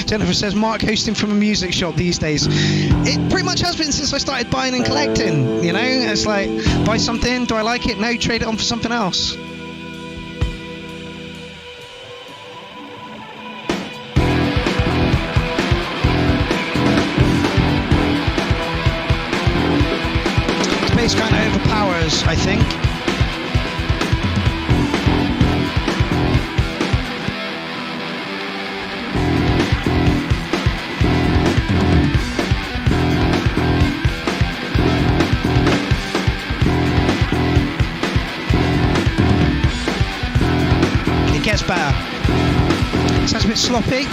Jennifer says, Mark hosting from a music shop these days. It pretty much has been since I started buying and collecting, you know? It's like, buy something, do I like it? No, trade it on for something else. The bass kind of overpowers, I think. Gets better. Sounds a bit sloppy.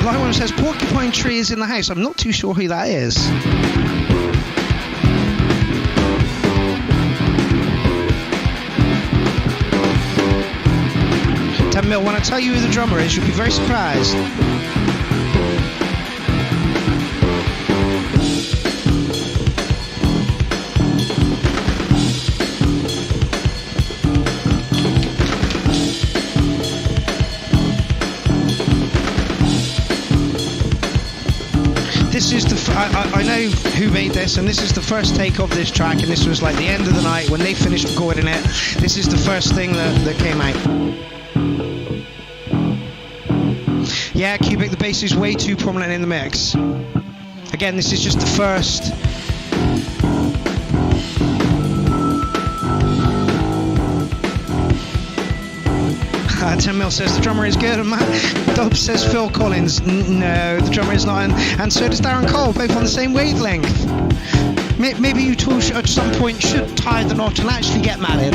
Lightworm says Porcupine Tree is in the house. I'm not too sure who that is. Mil, when I tell you who the drummer is, you'll be very surprised. This is I know who made this, and this is the first take of this track, and this was like the end of the night when they finished recording it. This is the first thing that came out. Yeah, Cubic, the bass is way too prominent in the mix. Again, this is just the first. Tim Mill says the drummer is good, and Matt Dobbs says Phil Collins. No, the drummer is not, and so does Darren Cole, both on the same wavelength. Maybe you two at some point should tie the knot and actually get married.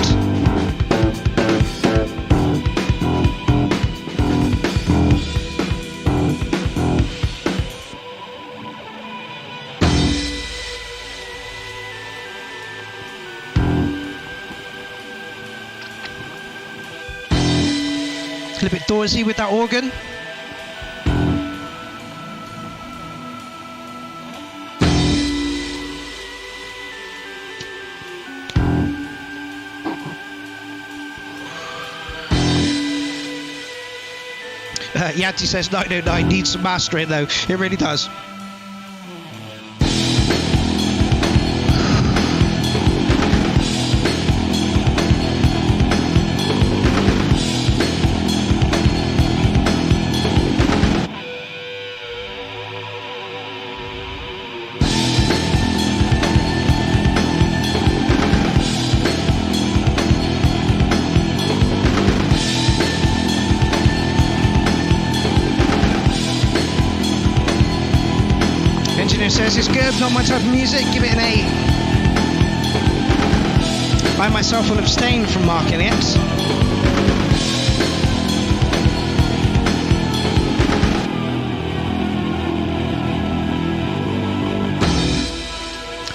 A little bit doorsy with that organ. Yanti says 909 needs some mastering though. It really does. Says it's good, not my type of music, give it an 8. I myself will abstain from marking it.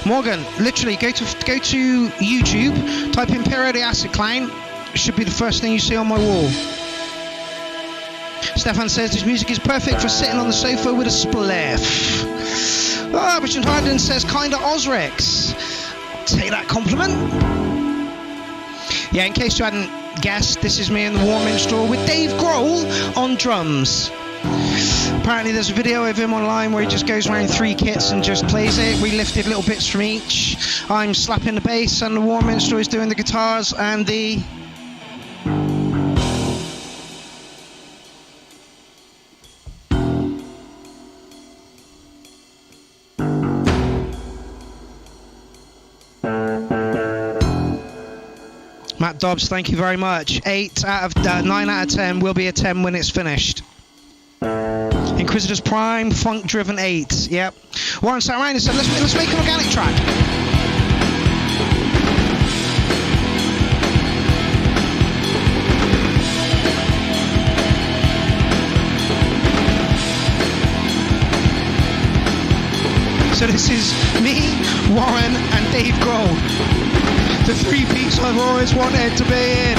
Morgan, literally go to YouTube, type in Pierrot the Acid Clown, should be the first thing you see on my wall. Stefan says this music is perfect for sitting on the sofa with a spliff. Richard Harden says kinda Osrix. Take that compliment. Yeah, in case you hadn't guessed, this is me in the War Minstrel with Dave Grohl on drums. Apparently there's a video of him online where he just goes around 3 kits and just plays it. We lifted little bits from each. I'm slapping the bass and the War Minstrel is doing the guitars and the... Matt Dobbs, thank you very much. 9 out of 10 will be a 10 when it's finished. Inquisitor's Prime, funk driven 8. Yep. Warren sat around and said, let's make an organic track. So this is me, Warren, and Dave Grohl. The 3-piece I've always wanted to be in.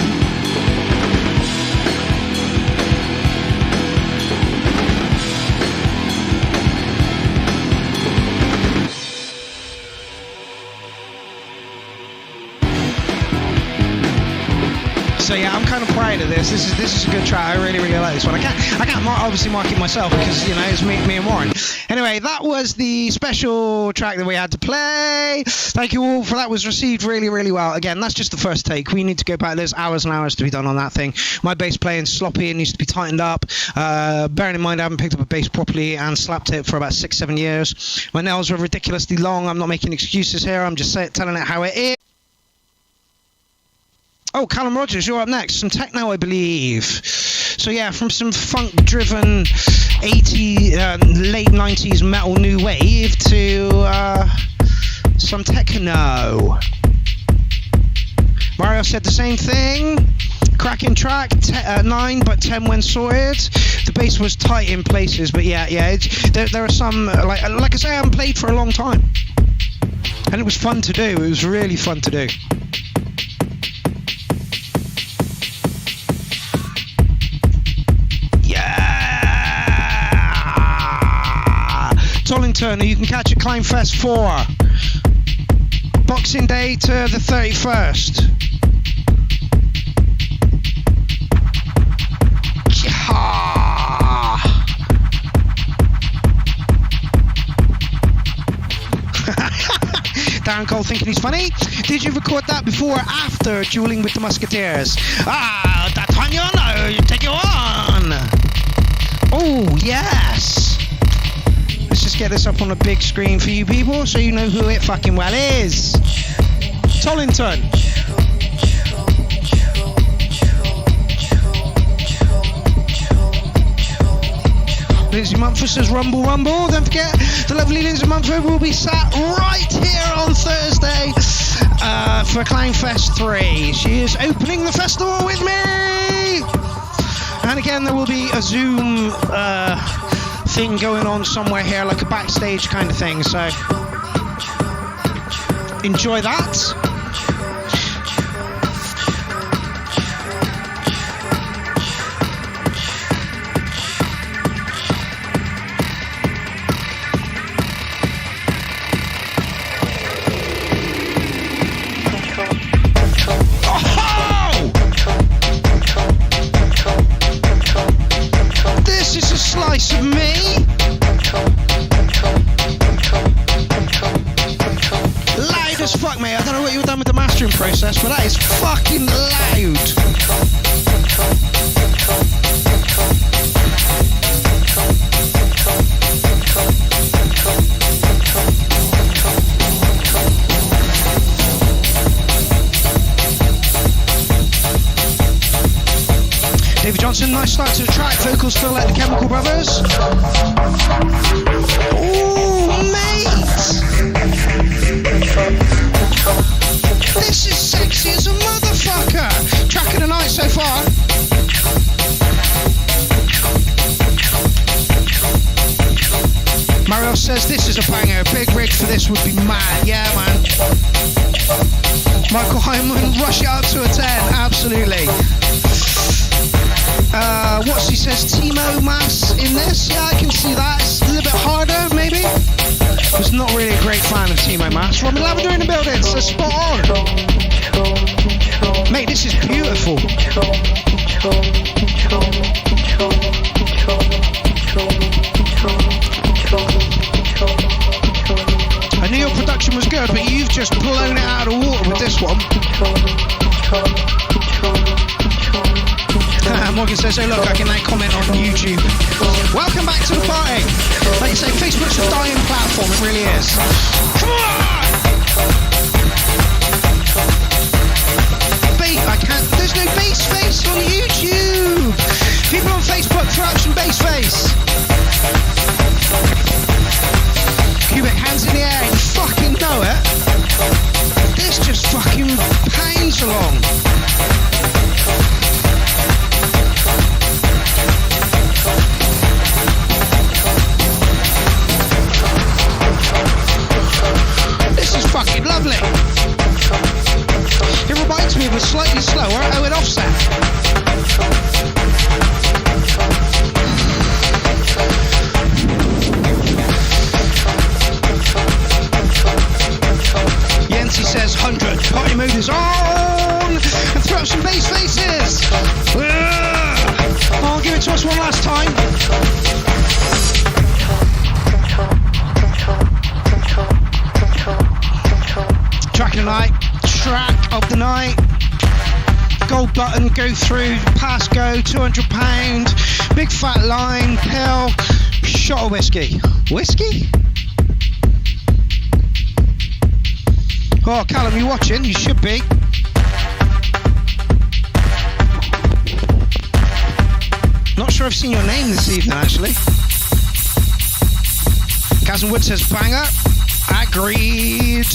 So yeah, I'm kind of proud of this. This is a good track. I really like this one. I can't obviously mark it myself because it's me and Warren. Anyway, that was the special track that we had to play. Thank you all for that. Was received really well. Again, that's just the first take. We need to go back. There's hours and hours to be done on that thing. My bass playing's sloppy and needs to be tightened up. Bearing in mind I haven't picked up a bass properly and slapped it for about 6-7 years. My nails are ridiculously long. I'm not making excuses here. I'm just telling it how it is. Oh, Callum Rogers, you're up next. Some techno, I believe. So yeah, from some funk-driven late 90s metal new wave to some techno. Mario said the same thing. Cracking track, 9 but 10 when sorted. The bass was tight in places, but yeah. There are some like I say, I haven't played for a long time, and it was fun to do. It was really fun to do. Tollington, you can catch at Clownfest 4. Boxing Day to the 31st. Darren Cole thinking he's funny. Did you record that before or after dueling with the Musketeers? D'Artagnan, take you on. Oh, yes. Let's just get this up on a big screen for you people so you know who it fucking well is. Tollington. Lindsay Mumford says rumble, rumble. Don't forget, the lovely Lindsay Mumford will be sat right here on Thursday for Clownfest 3. She is opening the festival with me. And again, there will be a Zoom thing going on somewhere here, like a backstage kind of thing. So enjoy that. Slice of me. Loud as fuck, mate. I don't know what you've done with the mastering process, but that is fucking loud. David Johnson, nice start to the track. Vocals feel like the Chemical Brothers. Ooh, mate! This is sexy as a motherfucker! Track of the night so far. Mario says this is a banger. Big rig for this would be mad. Yeah, man. Michael Hyman, rush it up to a 10. Absolutely. What's he says, Timo Mass in this? Yeah, I can see that. It's a little bit harder, maybe. I was not really a great fan of Timo Mass. Robin Lavender in the building, so spot on. Mate, this is beautiful. I knew your production was good, but you've just blown it out of the water with this one. Morgan says, oh look, I can now comment on YouTube. Welcome back to the party. Like you say, Facebook's a dying platform, it really is. Come on! There's no bass face on YouTube. People on Facebook, throw up some bass face. Cubic, hands in the air, you fucking know it. This just fucking pounds along. This is fucking lovely. It reminds me of a slightly slower Owen Offset. Yancy says 100. Party mood is on. And throw up some bass faces. Oh, give it to us one last time. Track of the night, track of the night. Gold button, go through, pass go, £200. Big fat line, pill, shot of whiskey. Whiskey? Oh, Callum, you watching? You should be. Not sure I've seen your name this evening, actually. Kazan Wood says banger. Agreed.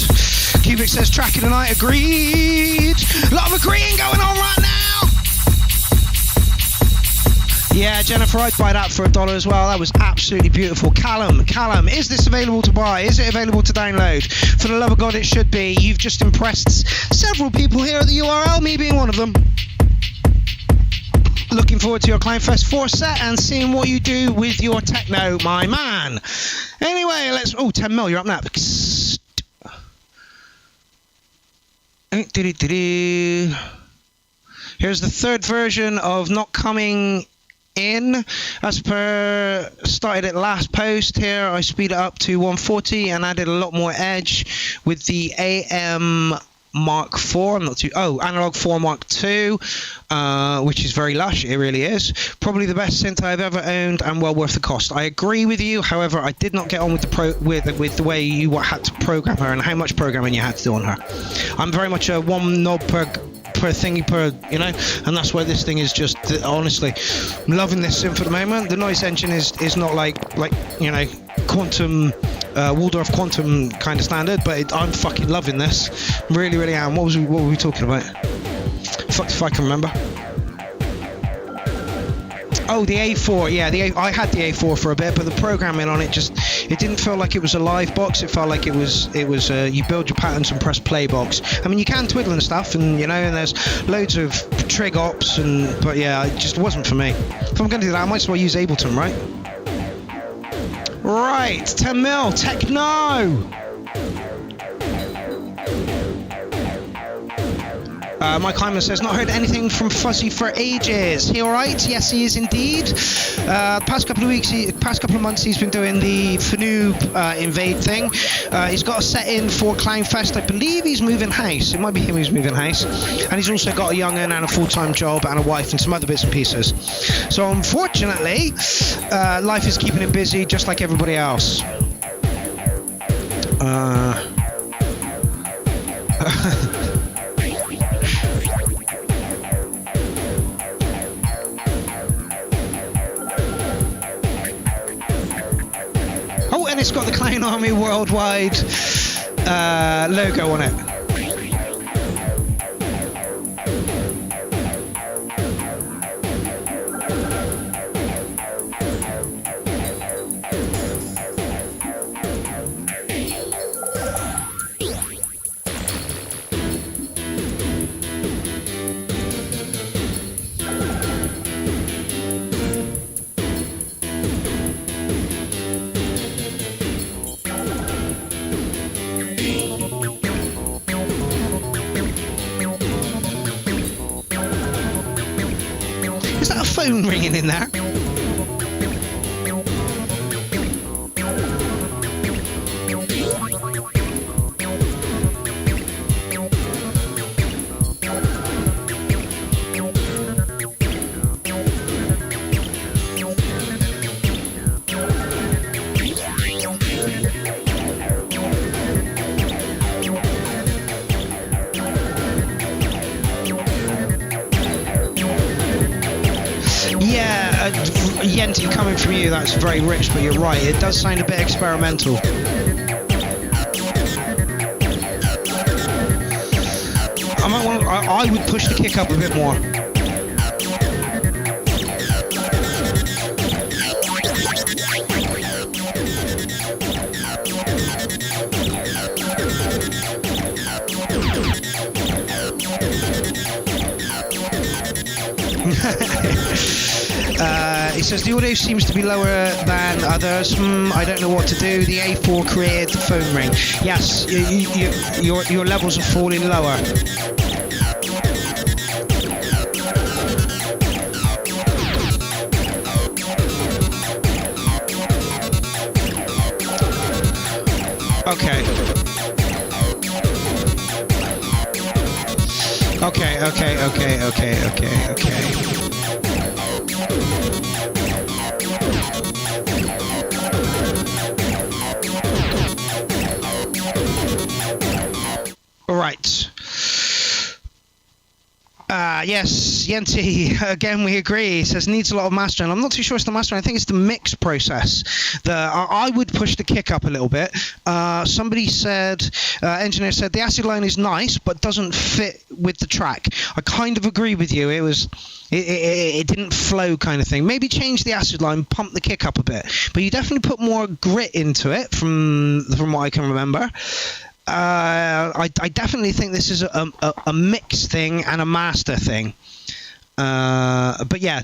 Cubic says track of the night. Agreed. A lot of agreeing going on right now. Yeah, Jennifer, I'd buy that for $1 as well. That was absolutely beautiful. Callum, is this available to buy? Is it available to download? For the love of God, it should be. You've just impressed several people here at the URL, me being one of them. Looking forward to your Clownfest 4 set and seeing what you do with your techno, my man. Anyway, let's... Oh, 10 mil, you're up next. Here's the third version of Not Coming In. As per started at last post here, I speed it up to 140 and added a lot more edge with the AM Mark IV. Analog 4 Mark II, which is very lush. It really is. Probably the best synth I've ever owned and well worth the cost. I agree with you. However, I did not get on with the way you had to program her and how much programming you had to do on her. I'm very much a one knob per per thingy per, you know, and that's why this thing is just, honestly, I'm loving this synth at the moment. The noise engine is not like you know, quantum, Waldorf quantum kind of standard, but I'm fucking loving this. Really, really am. What were we talking about? Fuck if I can remember. Oh, the A4, yeah, I had the A4 for a bit, but the programming on it it didn't feel like it was a live box. It felt like it was you build your patterns and press play box. I mean, you can twiddle and stuff, and you know, and there's loads of trig ops, but yeah, it just wasn't for me. If I'm going to do that, I might as well use Ableton, right? Right, 10 mil, techno! Mike Hyman says, not heard anything from Fuzzy for ages. He alright? Yes, he is indeed. Past couple of months, he's been doing the FNU Invade thing. He's got a set in for Clownfest. I believe he's moving house. It might be him who's moving house. And he's also got a young'un and a full-time job and a wife and some other bits and pieces. So unfortunately, life is keeping him busy just like everybody else. Oh, and it's got the Clownarmy Worldwide logo on it. Is that a phone ringing in there? Yenti, coming from you, that's very rich, but you're right, it does sound a bit experimental. I would push the kick up a bit more. He says the audio seems to be lower than others. I don't know what to do. The A4 created the phone ring. Yes, your levels are falling lower. Okay. Right. Yes, Yenti, again we agree. He says needs a lot of mastering. I'm not too sure it's the mastering. I think it's the mix process. I would push the kick up a little bit. Somebody said, engineer said, the acid line is nice, but doesn't fit with the track. I kind of agree with you. It didn't flow kind of thing. Maybe change the acid line, pump the kick up a bit. But you definitely put more grit into it from what I can remember. I definitely think this is a mix thing and a master thing. But yeah,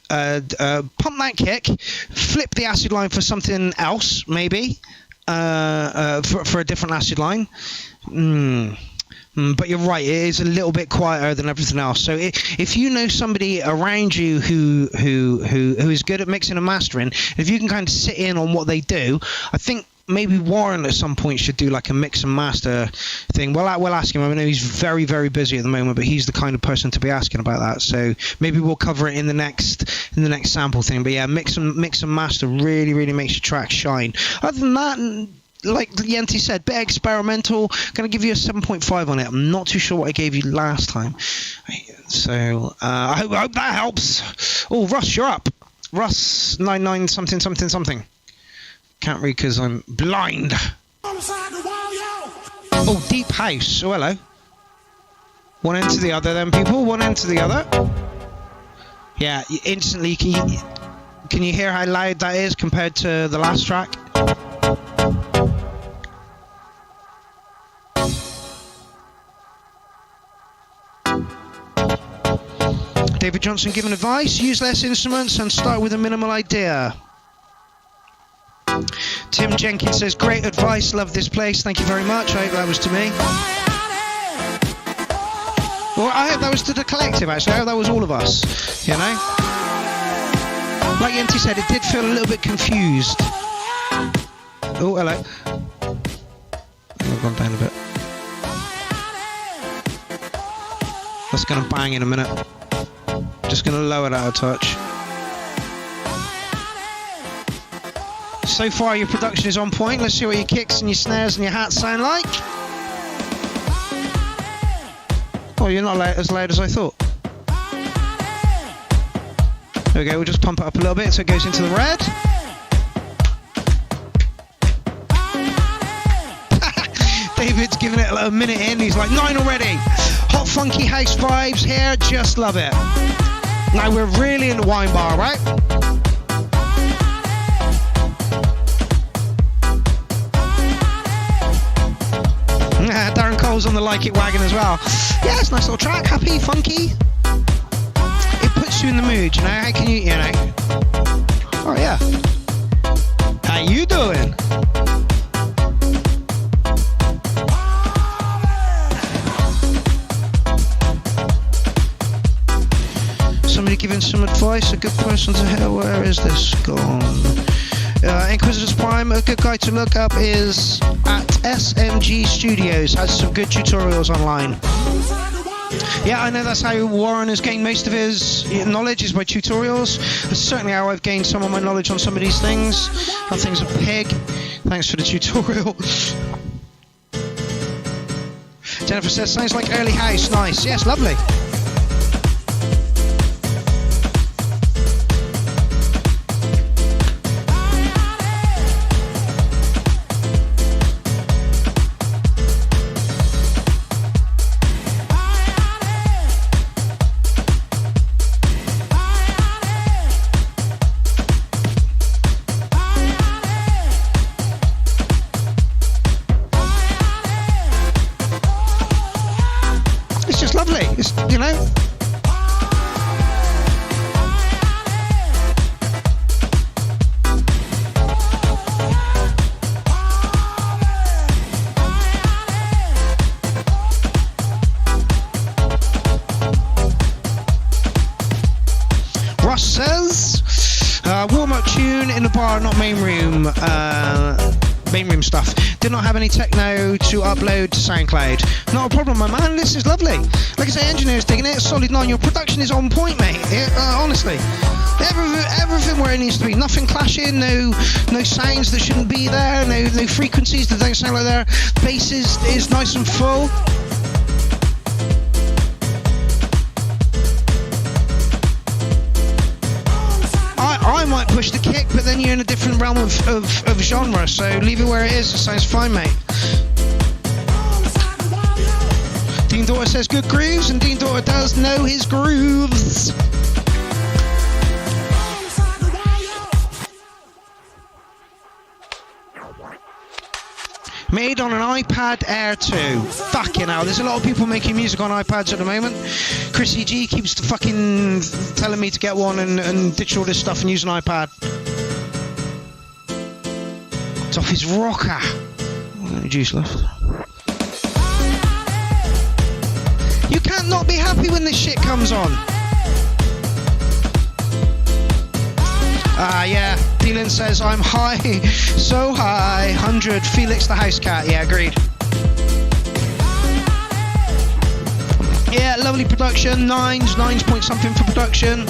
pump that kick, flip the acid line for something else, maybe, for a different acid line. But you're right, it is a little bit quieter than everything else. So if you know somebody around you who is good at mixing and mastering, if you can kind of sit in on what they do, I think maybe Warren at some point should do like a mix and master thing. We'll ask him. I know he's very, very busy at the moment, but he's the kind of person to be asking about that. So maybe we'll cover it in the next sample thing. But yeah, mix and master really, really makes your track shine. Other than that, like Yenti said, bit experimental. Gonna give you a 7.5 on it. I'm not too sure what I gave you last time. So I hope that helps. Oh, Russ, you're up. Russ 99 something something something. Can't read because I'm blind. Oh, deep house. Oh, hello. One end to the other then, people. One end to the other. Yeah, instantly can you hear how loud that is compared to the last track? David Johnson giving advice, use less instruments and start with a minimal idea. Tim Jenkins says, great advice, love this place, thank you very much. I hope that was to me. Well, I hope that was to the collective, actually. I hope that was all of us, you know? Like Yenti said, it did feel a little bit confused. Oh, hello. I've gone down a bit. That's going to bang in a minute. Just going to lower that a touch. So far, your production is on point. Let's see what your kicks and your snares and your hats sound like. Oh, you're not as loud as I thought. There we go, we'll just pump it up a little bit so it goes into the red. David's giving it a minute in, he's like 9 already. Hot funky house vibes here, just love it. Now we're really in the wine bar, right? Darren Cole's on the Like It wagon as well. Yeah, it's a nice little track, happy, funky. It puts you in the mood, you know, how can you know. Oh yeah. How you doing? Somebody giving some advice, a good person to hear. Where is this gone? Inquisitor's Prime, a good guy to look up is at SMG Studios, has some good tutorials online. Yeah, I know that's how Warren has gained most of his knowledge, is by tutorials. That's certainly how I've gained some of my knowledge on some of these things. How things are pig. Thanks for the tutorial. Jennifer says, sounds like early house. Nice. Yes, lovely. You know? Russ says, warm-up tune in the bar, not main room. Main room stuff. Did not have any techno to upload to SoundCloud. Not a problem, my man. This is lovely. Like I say, engineers digging it. Solid 9. Your production is on point, mate. Honestly, everything where it needs to be. Nothing clashing. No sounds that shouldn't be there. No frequencies that don't sound like there. Bass is nice and full. I might push the kick, but then you're in a different realm of genre, so leave it where it is. It sounds fine, mate. Dean Daughter says good grooves, and Dean Daughter does know his grooves. Made on an iPad Air 2. Fucking hell, there's a lot of people making music on iPads at the moment. Chrissy G keeps fucking telling me to get one and ditch all this stuff and use an iPad. It's off his rocker. Any juice left? You can't not be happy when this shit comes on. Yeah, Dylan says I'm high, so high, 100, Felix the house cat, yeah, agreed. Yeah, lovely production, nines point something for production.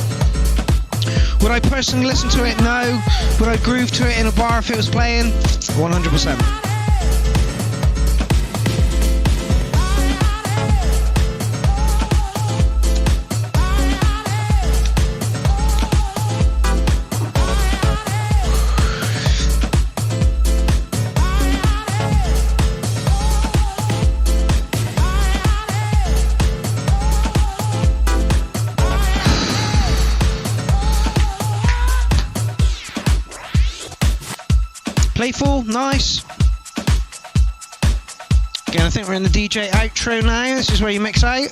Would I personally listen to it? No. Would I groove to it in a bar if it was playing? 100%. Playful, nice. Again, I think we're in the DJ outro now. This is where you mix out.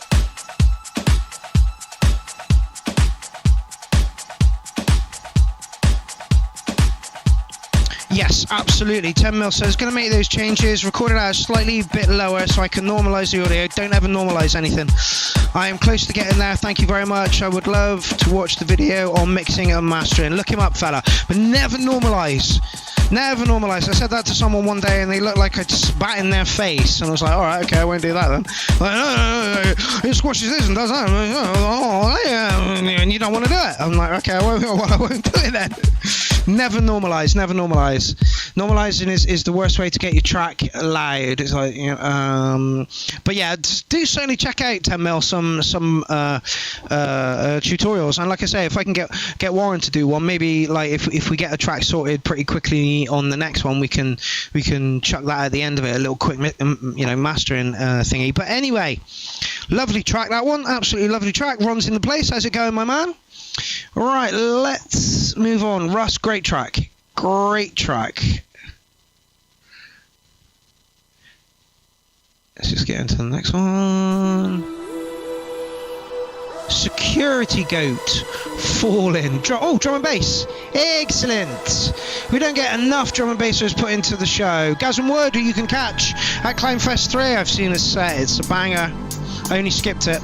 Yes, absolutely. 10mm says, going to make those changes. Record it out slightly bit lower so I can normalise the audio. Don't ever normalise anything. I am close to getting there. Thank you very much. I would love to watch the video on mixing and mastering. Look him up, fella. But never normalise. Never normalise. I said that to someone one day and they looked like I'd spat in their face. And I was like, all right, okay, I won't do that then. Like, no, it squashes this and does that. And you don't want to do it. I'm like, okay, I won't do it then. Never normalise, never normalise. Normalising is the worst way to get your track loud. It's like, you know, but yeah, do certainly check out 10mm some tutorials. And like I say, if I can get Warren to do one, maybe like if we get a track sorted pretty quickly on the next one, we can chuck that at the end of it, a little quick mastering thingy. But anyway, lovely track that one, absolutely lovely track. Ron's in the place. How's it going, my man? Right, let's move on. Russ, great track. Great track. Let's just get into the next one. Security Goat, Falling. Drum and bass. Excellent. We don't get enough drum and bassers put into the show. Gaz and Wood, who you can catch at Clownfest 3. I've seen this set. It's a banger. I only skipped it.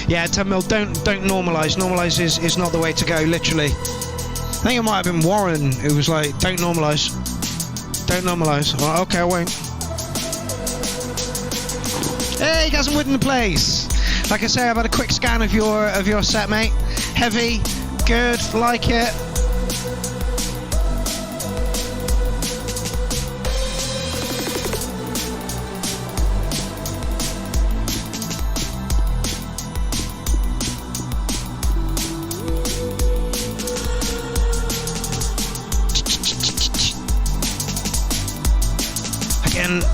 Yeah, 10mm, don't normalise. Normalise is not the way to go, literally. I think it might have been Warren who was like, don't normalise. Don't normalise. Oh, okay, I won't. Hey, Gaz and Wood in the place. Like I say, I've had a quick scan of your set, mate. Heavy, good, like it.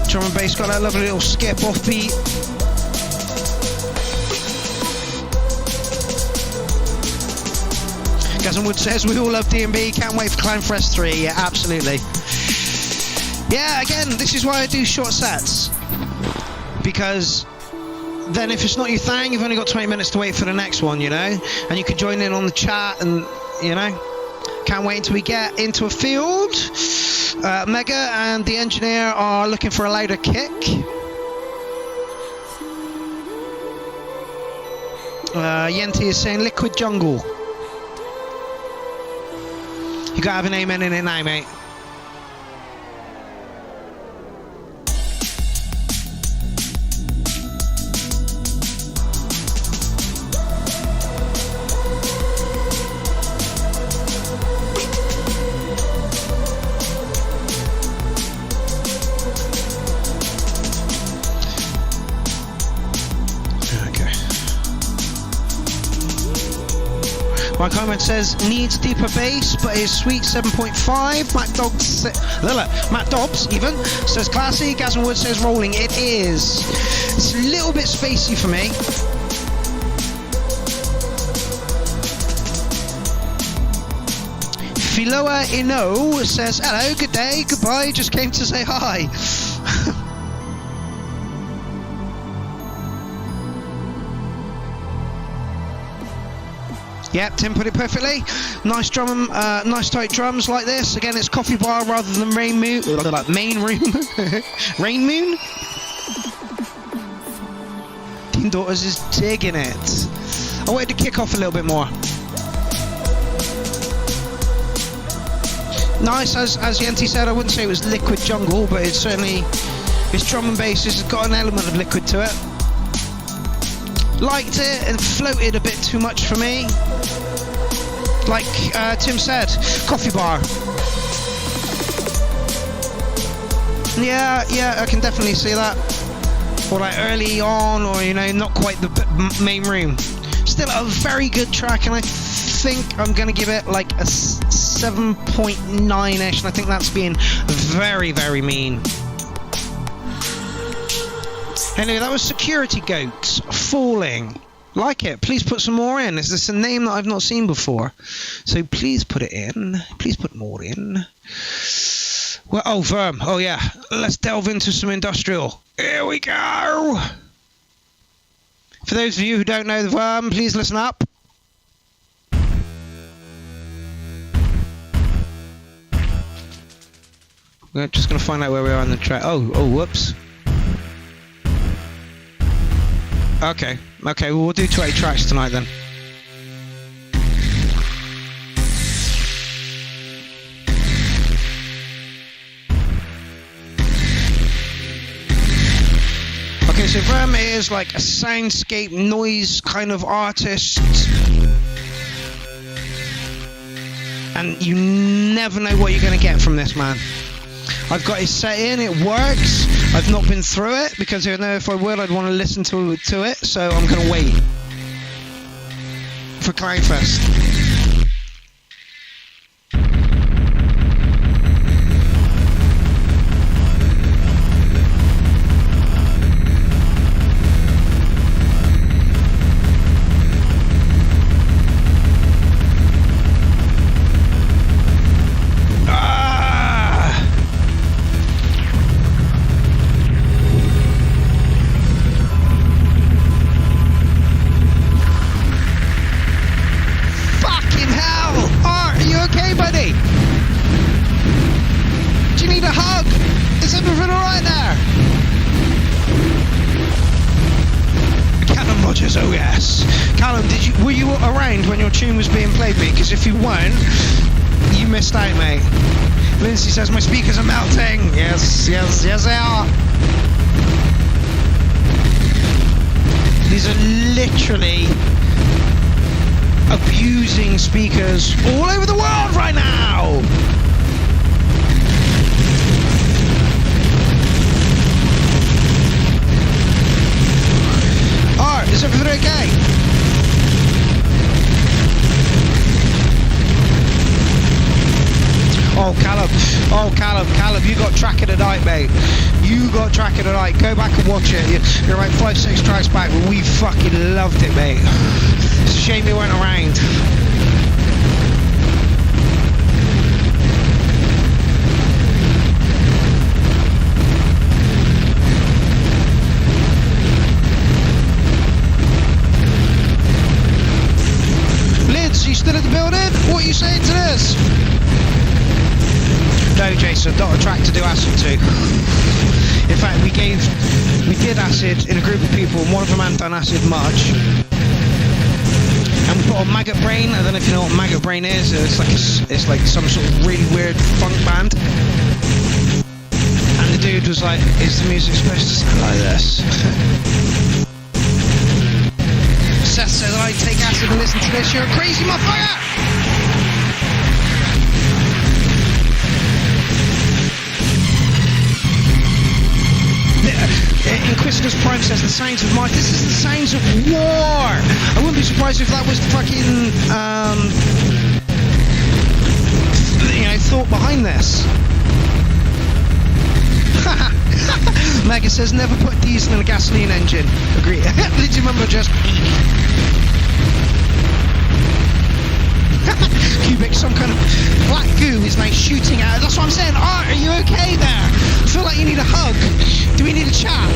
Drum and bass got that lovely little skip off beat. Gazanwood says we all love D&B, can't wait for Clownfest 3. Yeah, absolutely. Yeah, again, this is why I do short sets, because then if it's not your thing, you've only got 20 minutes to wait for the next one, you know, and you can join in on the chat, and you know, can't wait until we get into a field. Mega and the engineer are looking for a louder kick. Yenti is saying Liquid Jungle. You gotta have an amen in it now, mate. My comment says needs deeper bass, but is sweet 7.5. Matt Dobbs even says classy. Gazanwood says rolling. It is. It's a little bit spacey for me. Philoa Ino says hello, good day, goodbye. Just came to say hi. Yep, Tim put it perfectly. Nice drum, nice tight drums like this. Again, it's coffee bar rather than rain moon. Like main room, rain moon. Teen Daughters is digging it. I wanted to kick off a little bit more. Nice, as Yenti said. I wouldn't say it was Liquid Jungle, but it's certainly, it's drum and bass. It's got an element of liquid to it. Liked it and floated a bit too much for me. Like Tim said, coffee bar. Yeah, I can definitely see that. Or like early on, or you know, not quite the main room. Still a very good track, and I think I'm gonna give it like a 7.9ish, and I think that's being very, very mean. Anyway, that was Security Goats, Falling. like it. Please put some more in. Is this a name that I've not seen before? So please put it in. Please put more in. Well, oh, Verm. Oh, yeah. Let's delve into some industrial. Here we go. For those of you who don't know the Verm, please listen up. We're just going to find out where we are on the track. Oh, whoops. Okay, well, we'll do 20 tracks tonight then. Okay, so Verm is like a soundscape noise kind of artist. And you never know what you're going to get from this man. I've got it set in, it works. I've not been through it because I know if I would I'd want to listen to it, so I'm going to wait for Clownfest. If you weren't, you missed out, mate. Lindsay says my speakers are melting. Yes, they are. These are literally abusing speakers all over the world right now. Art, is everything okay? Caleb, you got track of the night, mate. You got track of the night. Go back and watch it. You're about 5-6 tracks back, but we fucking loved it, mate. It's a shame you weren't around. Lids, you still at the building? What are you saying to this? No, Jason, not a track to do acid to. In fact, we did acid in a group of people, and one of them hadn't done acid much. And we put on Maggot Brain. I don't know if you know what Maggot Brain is. It's like some sort of really weird funk band. And the dude was like, "Is the music supposed to sound like this?" Seth says, "I take acid and listen to this. You're a crazy motherfucker." Inquisitor's Prime says the sounds of Mars. This is the sounds of war. I wouldn't be surprised if that was the fucking thought behind this. Mega says never put diesel in a gasoline engine. Agree. Did you remember just Cubic, some kind of black goo is now shooting at. That's what I'm saying. Art, are you okay there? I feel like you need a hug. Do we need a chat?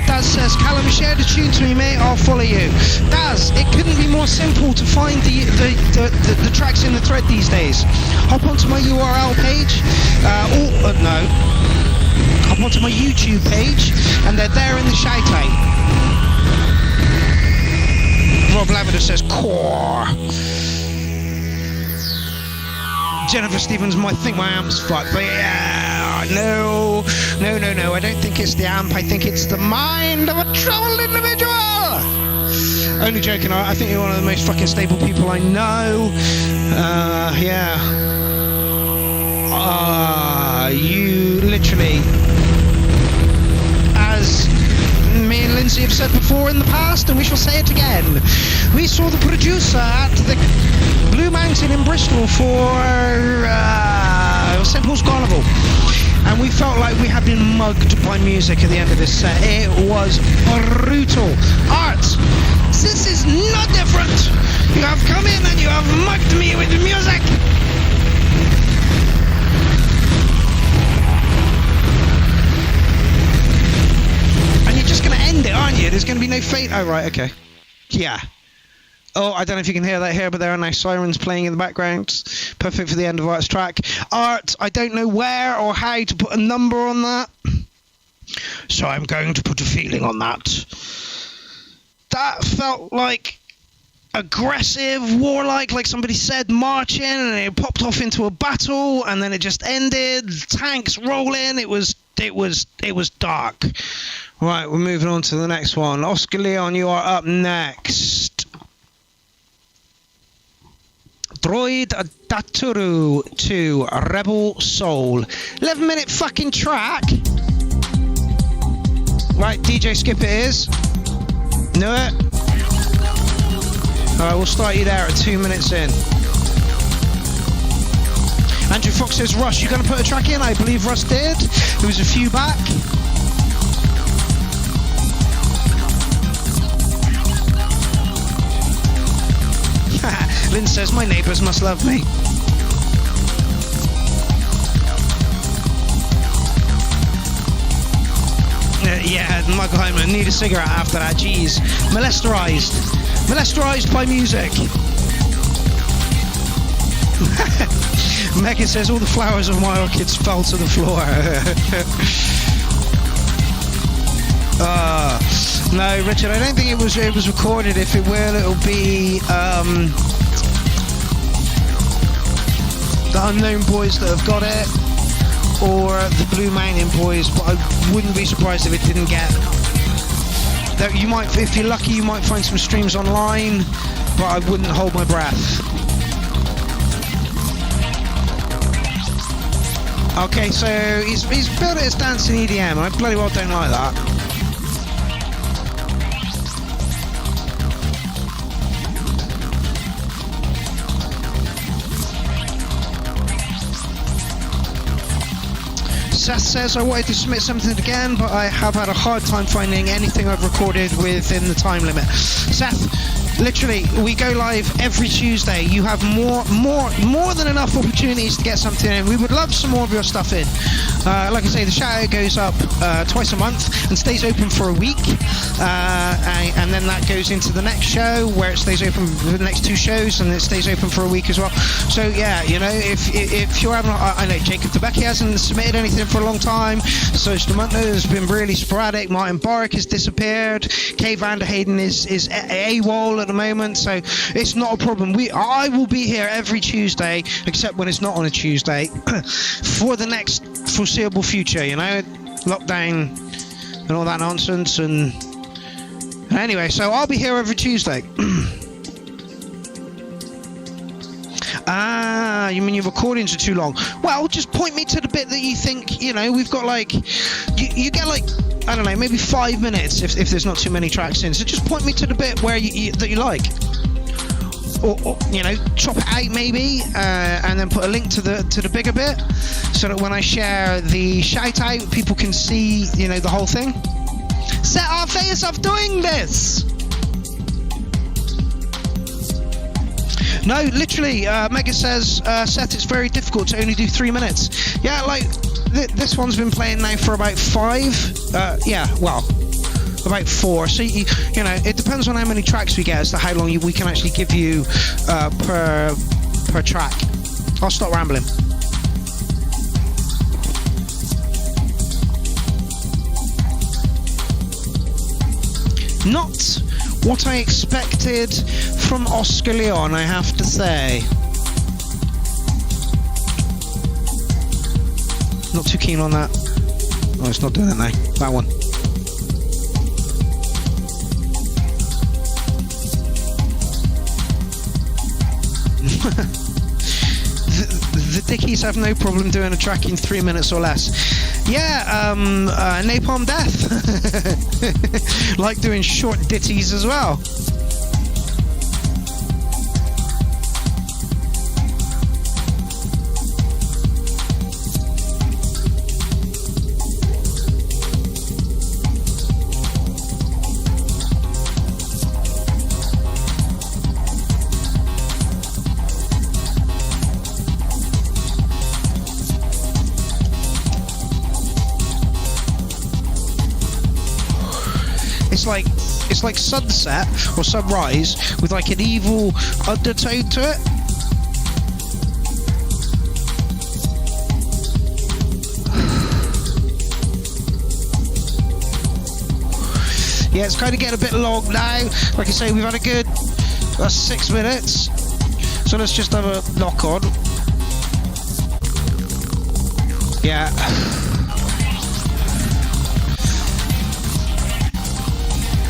Daz says, Callum, share the tune to me, mate. I'll follow you. Daz, it couldn't be more simple to find the tracks in the thread these days. Hop onto my URL page. No. Hop onto my YouTube page, and they're there in the shout out. Rob Lavender says, core. Jennifer Stevens might think my amp's fucked, but yeah, no, I don't think it's the amp, I think it's the mind of a troubled individual. Only joking, I think you're one of the most fucking stable people I know. You literally, as me and Lindsay have said before in the past, and we shall say it again. We saw the producer at the Blue Mountain in Bristol for St. Paul's Carnival. And we felt like we had been mugged by music at the end of this set. It was brutal. Art, this is no different. You have come in and you have mugged me with the music. And you're just going to end it, aren't you? There's going to be no fade. Oh, right, okay. Yeah. Oh, I don't know if you can hear that here, but there are nice sirens playing in the background. Perfect for the end of Art's track. Art, I don't know where or how to put a number on that, so I'm going to put a feeling on that. That felt like aggressive, warlike, like somebody said, marching, and it popped off into a battle, and then it just ended. Tanks rolling. It was dark. Right, we're moving on to the next one. Oscar Leon, you are up next. Droid Daturu 2 Rebel Soul. 11-minute fucking track. Right, DJ Skip it is. Know it? Alright, we'll start you there at 2 minutes in. Andrew Fox says, Russ, you gonna put a track in? I believe Russ did. There was a few back. Lynn says, my neighbours must love me. Yeah, Michael Hyman, need a cigarette after that, jeez. Molesterized by music. Megan says, all the flowers of my orchids fell to the floor. No, Richard, I don't think it was recorded. If it will, it'll be the Unknown Boys that have got it, or the Blue Mountain Boys, but I wouldn't be surprised if it didn't get. You might, if you're lucky, you might find some streams online, but I wouldn't hold my breath. Okay, so he's billed it as dancing EDM. I bloody well don't like that. Seth says, I wanted to submit something again, but I have had a hard time finding anything I've recorded within the time limit. Seth, literally, we go live every Tuesday. You have more than enough opportunities to get something in. We would love some more of your stuff in. Like I say, the shout out goes up twice a month and stays open for a week. And then that goes into the next show where it stays open for the next two shows, and it stays open for a week as well. So yeah, you know, if you're having, I know Jacob Debecki hasn't submitted anything for a long time. Serge DeMonto has been really sporadic. Martin Barrick has disappeared. Kay Vanderhayden is AWOL at the moment, so it's not a problem. I will be here every Tuesday, except when it's not on a Tuesday, for the next foreseeable future, you know, lockdown and all that nonsense. And anyway, so I'll be here every Tuesday. Ah, you mean your recordings are too long? Well, just point me to the bit that you think, you know, we've got like, you get like, I don't know, maybe 5 minutes if there's not too many tracks in. So just point me to the bit where that you like. Or, you know, chop it out maybe, and then put a link to the bigger bit, so that when I share the shout out, people can see, you know, the whole thing. Set our face of doing this. No, literally, Mega says, Seth, it's very difficult to only do 3 minutes. Yeah, like, this one's been playing now for about 5. About 4. So, you know, it depends on how many tracks we get as to how long we can actually give you per track. I'll stop rambling. Not what I expected from Oscar Leon, I have to say. Not too keen on that. Oh, it's not doing it now. That one. The Dickies have no problem doing a track in 3 minutes or less. Yeah, Napalm Death. Like doing short ditties as well. It's like sunset or sunrise with like an evil undertone to it. Yeah, it's kind of getting a bit long now. Like I say, we've had a good 6 minutes. So let's just have a knock on. Yeah.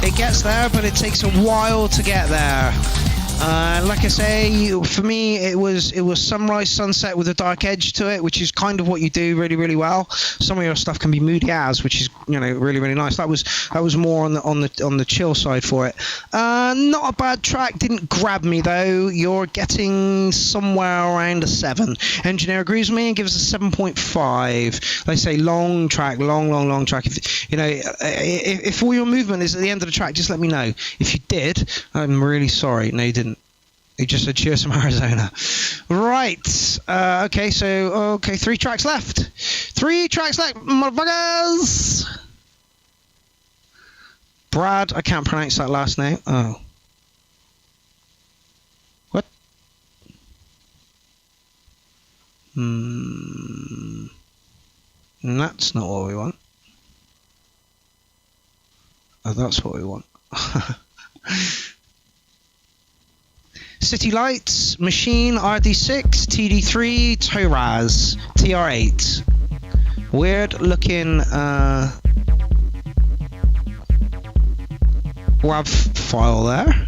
It gets there, but it takes a while to get there. Like I say, for me, it was sunrise, sunset with a dark edge to it, which is kind of what you do really, really well. Some of your stuff can be moody as, which is really, really nice. That was more on the chill side for it. Not a bad track. Didn't grab me though. You're getting somewhere around a 7. Engineer agrees with me and gives a 7.5. They say long track, long track. If all your movement is at the end of the track, just let me know. If you did, I'm really sorry. No, you didn't. He just said cheers from Arizona. Right. Okay, 3 tracks left. 3 tracks left, motherfuckers. Brad, I can't pronounce that last name. Oh. What? That's not what we want. Oh, that's what we want. City Lights, Machine, RD6, TD3, Toraz, TR8. Weird looking WAV file there.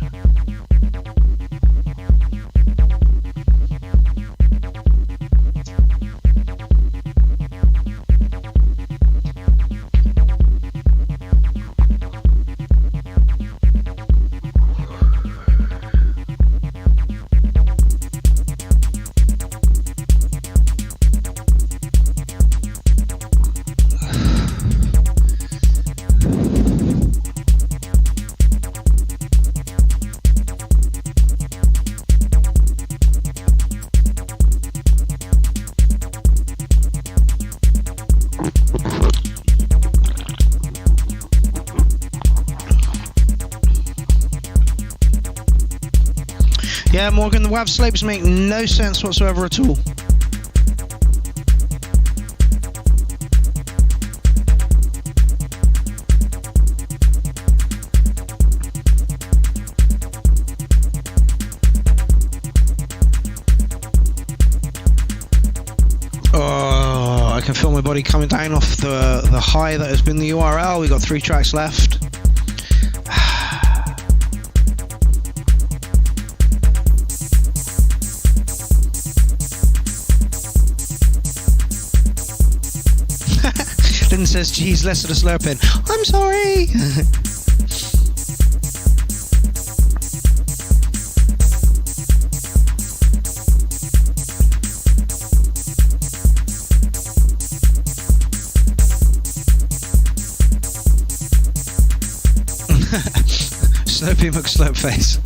Yeah, Morgan, the WAV slopes make no sense whatsoever at all. Oh, I can feel my body coming down off the high that has been the URL. We've got 3 tracks left. Lynn says, geez, less of the slurping. I'm sorry. Slurpy McSlurpface.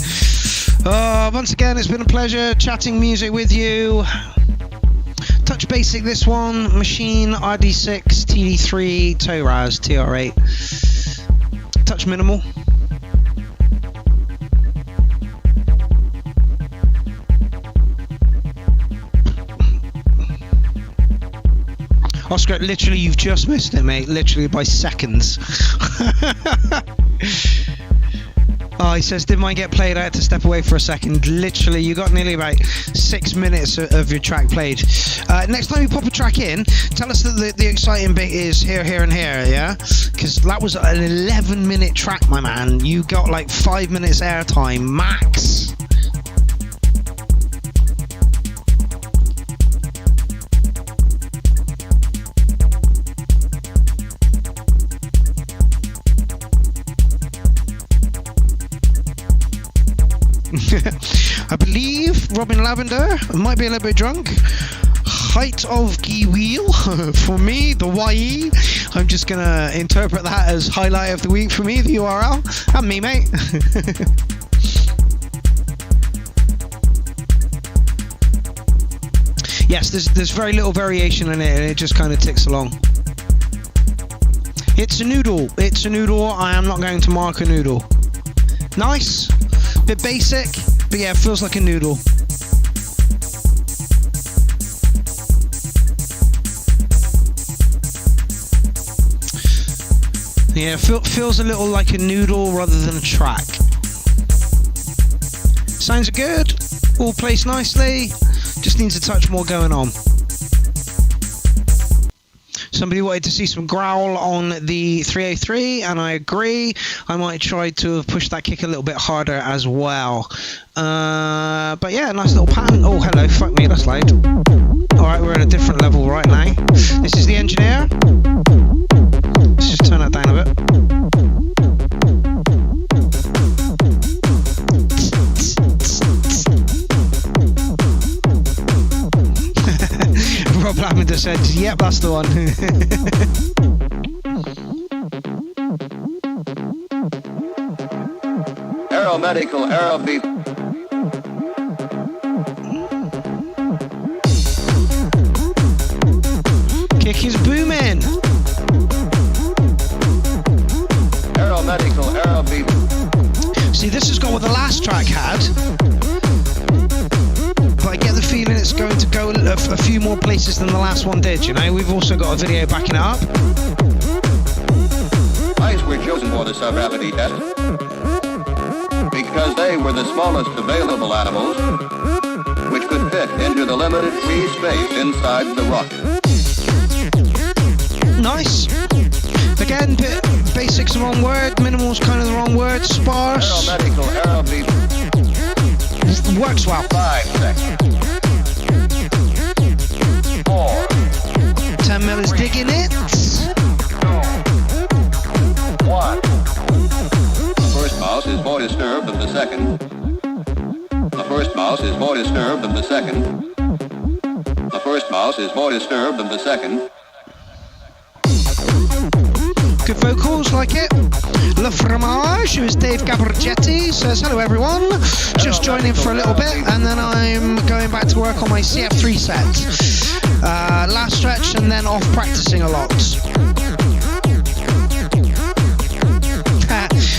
Oh, once again, it's been a pleasure chatting music with you. Touch basic this one, Machine, RD6, TD3, Toraz, TR8. Touch minimal. Oscar, literally you've just missed it, mate. Literally by seconds. Oh, he says, did mine get played? I had to step away for a second. Literally, you got nearly about 6 minutes of your track played. Next time you pop a track in, tell us that the exciting bit is here, here, and here, yeah? Because that was an 11-minute track, my man. You got like 5 minutes airtime, max. I believe Robin Lavender might be a little bit drunk. Height of Key Wheel for me, the YE. I'm just gonna interpret that as highlight of the week for me, the URL. And me, mate. Yes, there's very little variation in it, and it just kind of ticks along. It's a noodle. It's a noodle. I am not going to mark a noodle. Nice, bit basic, but yeah, it feels like a noodle. Yeah, feels a little like a noodle rather than a track. Sounds good, all plays nicely, just needs a touch more going on. Somebody wanted to see some growl on the 303, and I agree. I might try to have pushed that kick a little bit harder as well. But yeah, nice little pattern. Oh, hello, fuck me, that's loud. Alright, we're at a different level right now. This is the engineer. Let's just turn that down a bit. Rob Lavender said, yep, that's the one. Aeromedical, Aerobeat. Kick is booming. Aeromedical, Aerobeat. See, this has got what the last track had. But I get the feeling it's going to go a few more places than the last one did, you know? We've also got a video backing it up. Mice were chosen for the sub-gravity test because they were the smallest available animals which could fit into the limited free space inside the rocket. Nice. Again, basic's the wrong word, minimal's kind of the wrong word, sparse. Aeromedical, Aerobeat. Works well. 5 seconds. 4. 10 mil is digging it. 2. 1. The first mouse is more disturbed than the second. The first mouse is more disturbed than the second. The first mouse is more disturbed than the second. Good vocals, like it. Le Fromage, who is Dave Gabargetti, says hello everyone. Just joining for a little bit, and then I'm going back to work on my CF3 set. Last stretch, and then off practicing a lot.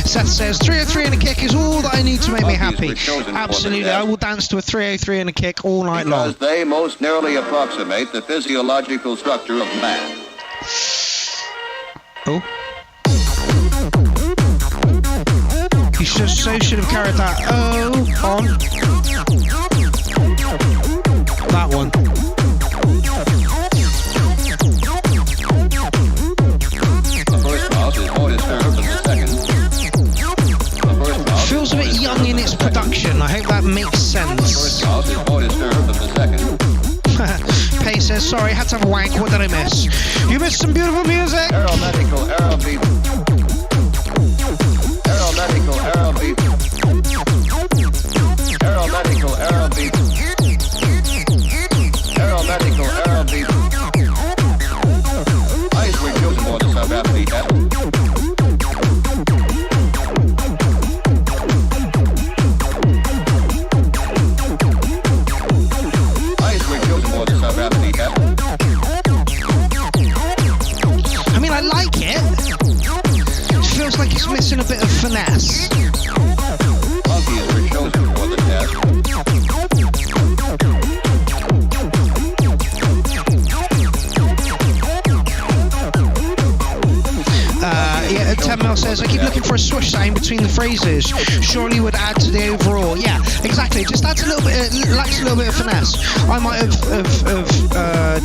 Seth says 303 and a kick is all that I need to make me happy. Absolutely, I will dance to a 303 and a kick all night long. Because they most nearly approximate the physiological structure of man. Oh. You should have carried that on. That one. The first mouse is more disturbed than the second. The first mouse Feels a bit young in its production. I hope that makes sense. The first mouse is more disturbed than the second. Pay says, sorry, had to have a wank. What did I miss? You missed some beautiful music. Aeromedical, Aerobeat. Aeromedical, Aerobeat. Aeromedical, Aerobeat. Aeromedical, Aerobeat. Ice were chosen for the sub-gravity test. Ice were chosen for the sub-gravity test. I mean, I like it. It feels like it's missing a bit of finesse. Monkeys were chosen for the test. Yeah, 10 mil says, I keep looking for a swoosh sound between the phrases. Surely would add to the overall. Yeah, exactly. It just adds a little bit, it lacks a little bit of finesse. I might have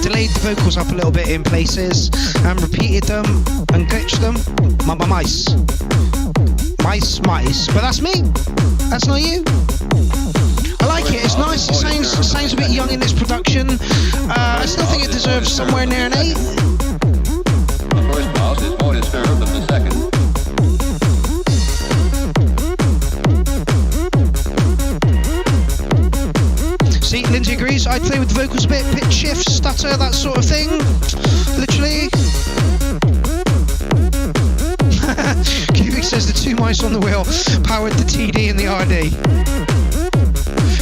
delayed the vocals up a little bit in places and repeated them and glitched them. Mice. But that's me. That's not you. I like it. It's nice. It sounds a bit young in its production. I still think it deserves somewhere near an 8. The first mouse is more disturbed than the second. I'd play with vocals a bit, pitch shift, stutter, that sort of thing. Literally. Cubic says the 2 mice on the wheel powered the TD and the RD.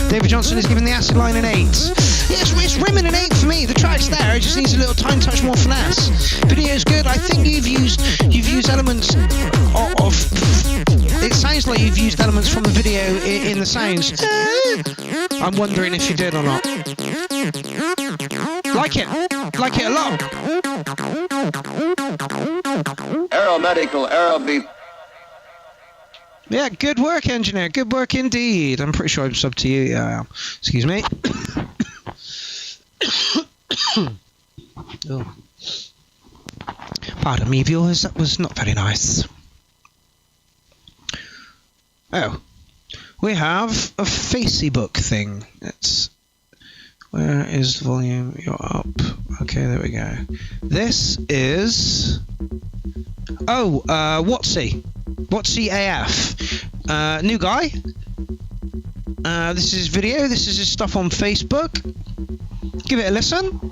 David Johnson is giving the acid line an 8. Yes, it's rimming an 8 for me. The track's there, it just needs a little tiny touch more finesse. Video's good. I think you've used elements of it sounds like you've used elements from the video in the sounds. I'm wondering if you did or not. Like it a lot. Aeromedical Aerobeat. Yeah, good work, engineer. Good work indeed. I'm pretty sure I'm subbed to you. Yeah, I am. Excuse me. Oh. Pardon me, viewers. That was not very nice. Oh, we have a Facebook thing. Where is the volume? You're up. Okay, there we go. This is... Oh, Watsy AF. New guy. This is his video. This is his stuff on Facebook. Give it a listen.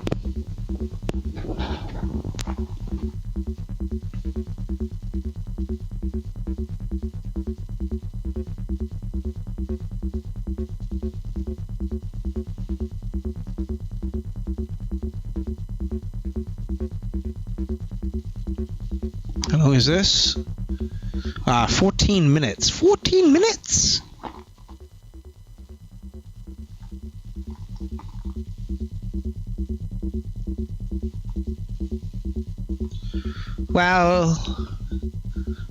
How long is this? 14 minutes. 14 minutes? Well,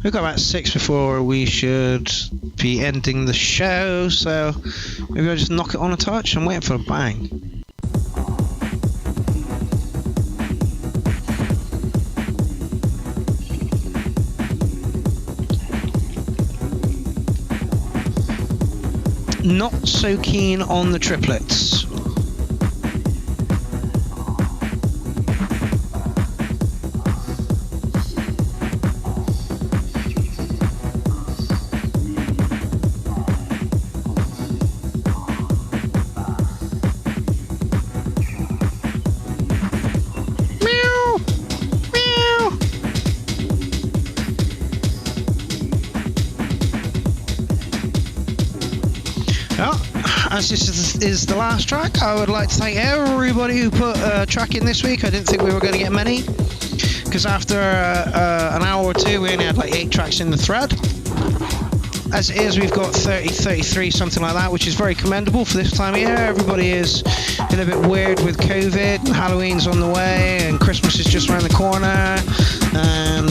we've got about 6 before we should be ending the show, so maybe I'll just knock it on a touch. I'm waiting for a bang. Not so keen on the triplets. As this is the last track, I would like to thank everybody who put a track in this week. I didn't think we were going to get many, because after an hour or two we only had like 8 tracks in the thread. As it is, we've got 30, 33, something like that, which is very commendable for this time of year. Everybody is a little bit weird with COVID, and Halloween's on the way, and Christmas is just around the corner, and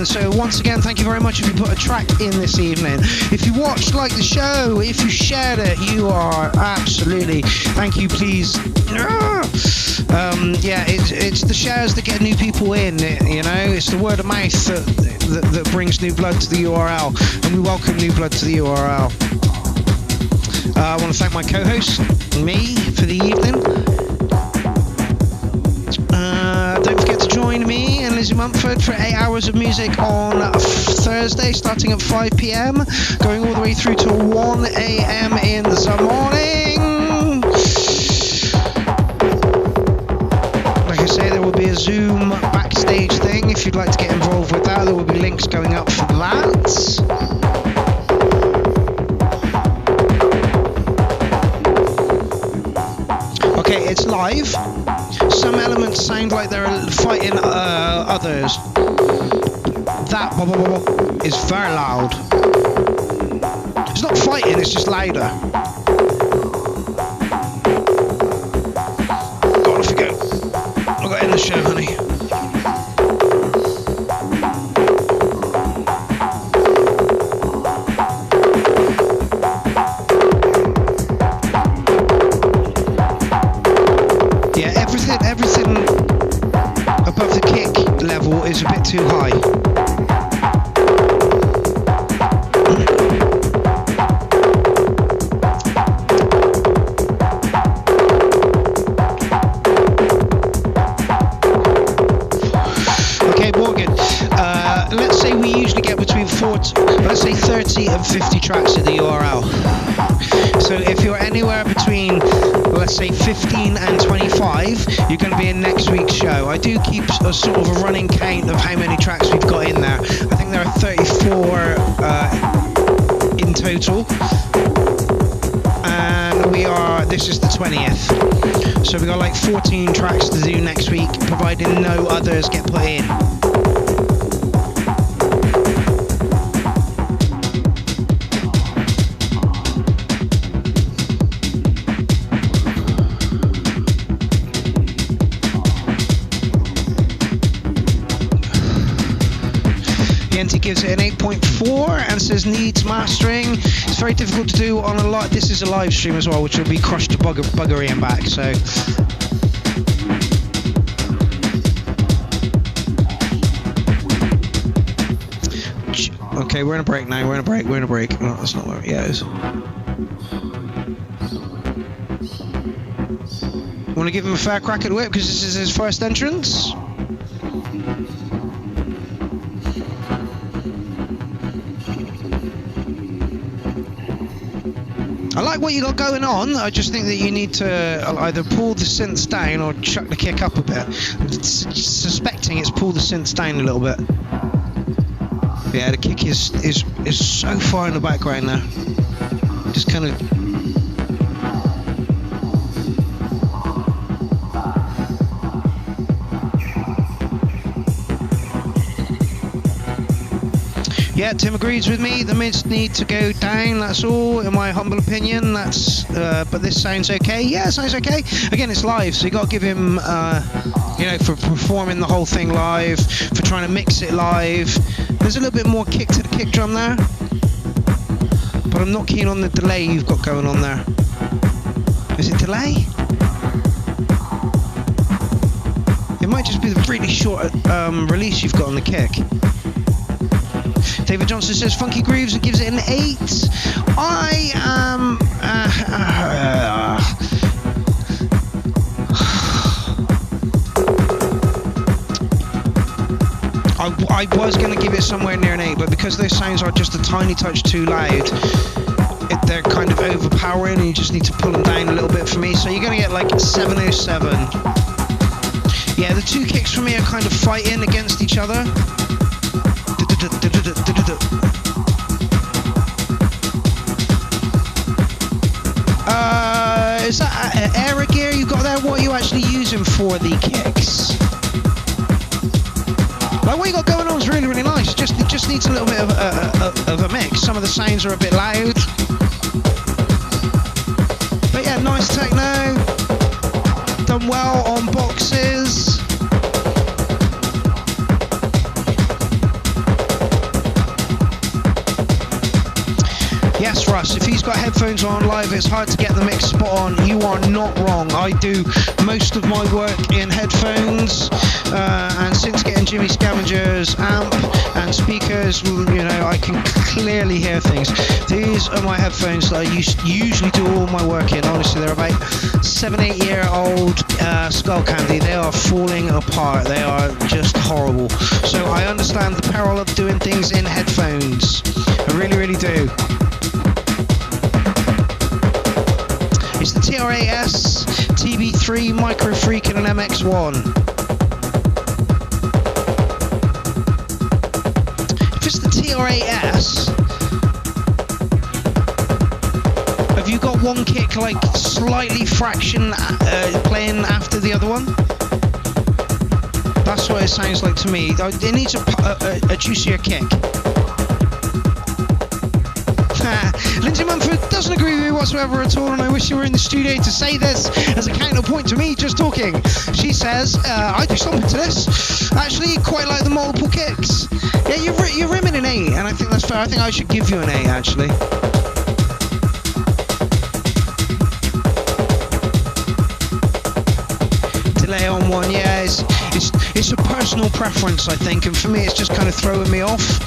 so once again, thank you very much if you put a track in this evening. If you watched, like the show, if you shared it, you are absolutely, thank you, please. Yeah, it's the shares that get new people in, you know, it's the word of mouth that brings new blood to the URL, and we welcome new blood to the URL. I want to thank my co-host, me, for the evening. Don't forget to join me and Lizzie Mumford for 8 hours of music on Thursday, starting at 5 p.m, going all the way through to 1 a.m. in the morning. Like I say, there will be a Zoom backstage thing. If you'd like to get involved with that, there will be links going up for that. Okay, it's live. Some elements sound like they're fighting others. That is very loud. It's not fighting, it's just louder. Go on, off you go. I've got to end the show, honey. Everything above the kick level is a bit too high. Okay, Morgan, let's say we usually get between 30 and 50 tracks in the URL. So if you're anywhere between, let's say 15 and 25, you're going to be in next week's show. I do keep a sort of a running count of how many tracks we've got in there. I think there are 34 in total. And this is the 20th. So we've got like 14 tracks to do next week, providing no others get put in. He gives it an 8.4 and says needs mastering. It's very difficult to do on a live. This is a live stream as well, which will be crushed to buggery and back. So. Okay, we're in a break now. We're in a break. No, that's not where it is. Want to give him a fair crack at the whip because this is his first entrance? I like what you got going on. I just think that you need to either pull the synths down or chuck the kick up a bit. I'm suspecting it's pull the synths down a little bit. Yeah, the kick is so far in the background now. Just kind of. Yeah, Tim agrees with me. The mids need to go down. That's all, in my humble opinion. That's, but this sounds okay. Yeah, it sounds okay. Again, it's live, so you got to give him, you know, for performing the whole thing live, for trying to mix it live. There's a little bit more kick to the kick drum there, but I'm not keen on the delay you've got going on there. Is it delay? It might just be the really short release you've got on the kick. David Johnson says Funky Grooves and gives it an 8. I am... I was going to give it somewhere near an 8, but because those sounds are just a tiny touch too loud, they're kind of overpowering and you just need to pull them down a little bit for me. So you're going to get like 707. Yeah, the two kicks for me are kind of fighting against each other. Is that air gear you got there? What are you actually using for the kicks? Like what you got going on is really, really nice. It just needs a little bit of a mix. Some of the sounds are a bit loud. But yeah, nice techno. Done well on boxes. Yes, Russ, if he's got headphones on live, it's hard to get the mix spot on. You are not wrong. I do most of my work in headphones, and since getting Jimmy Scavenger's amp and speakers, you know, I can clearly hear things. These are my headphones that I usually do all my work in. Honestly, they're about 7-8 year old Skull Candy. They are falling apart. They are just horrible. So I understand the peril of doing things in headphones. I really, really do. It's the TRAS, TB3, Micro Freak and an MX1. If it's the TRAS, have you got one kick like slightly fraction playing after the other one? That's what it sounds like to me. It needs a juicier kick. Lindsay Mumford doesn't agree with me whatsoever at all, and I wish you were in the studio to say this as a counterpoint to me just talking. She says, I do something to this. Actually, quite like the multiple kicks. Yeah, you're rimming an 8, and I think that's fair. I think I should give you an 8, actually. Delay on one, yeah, it's a personal preference, I think, and for me, it's just kind of throwing me off.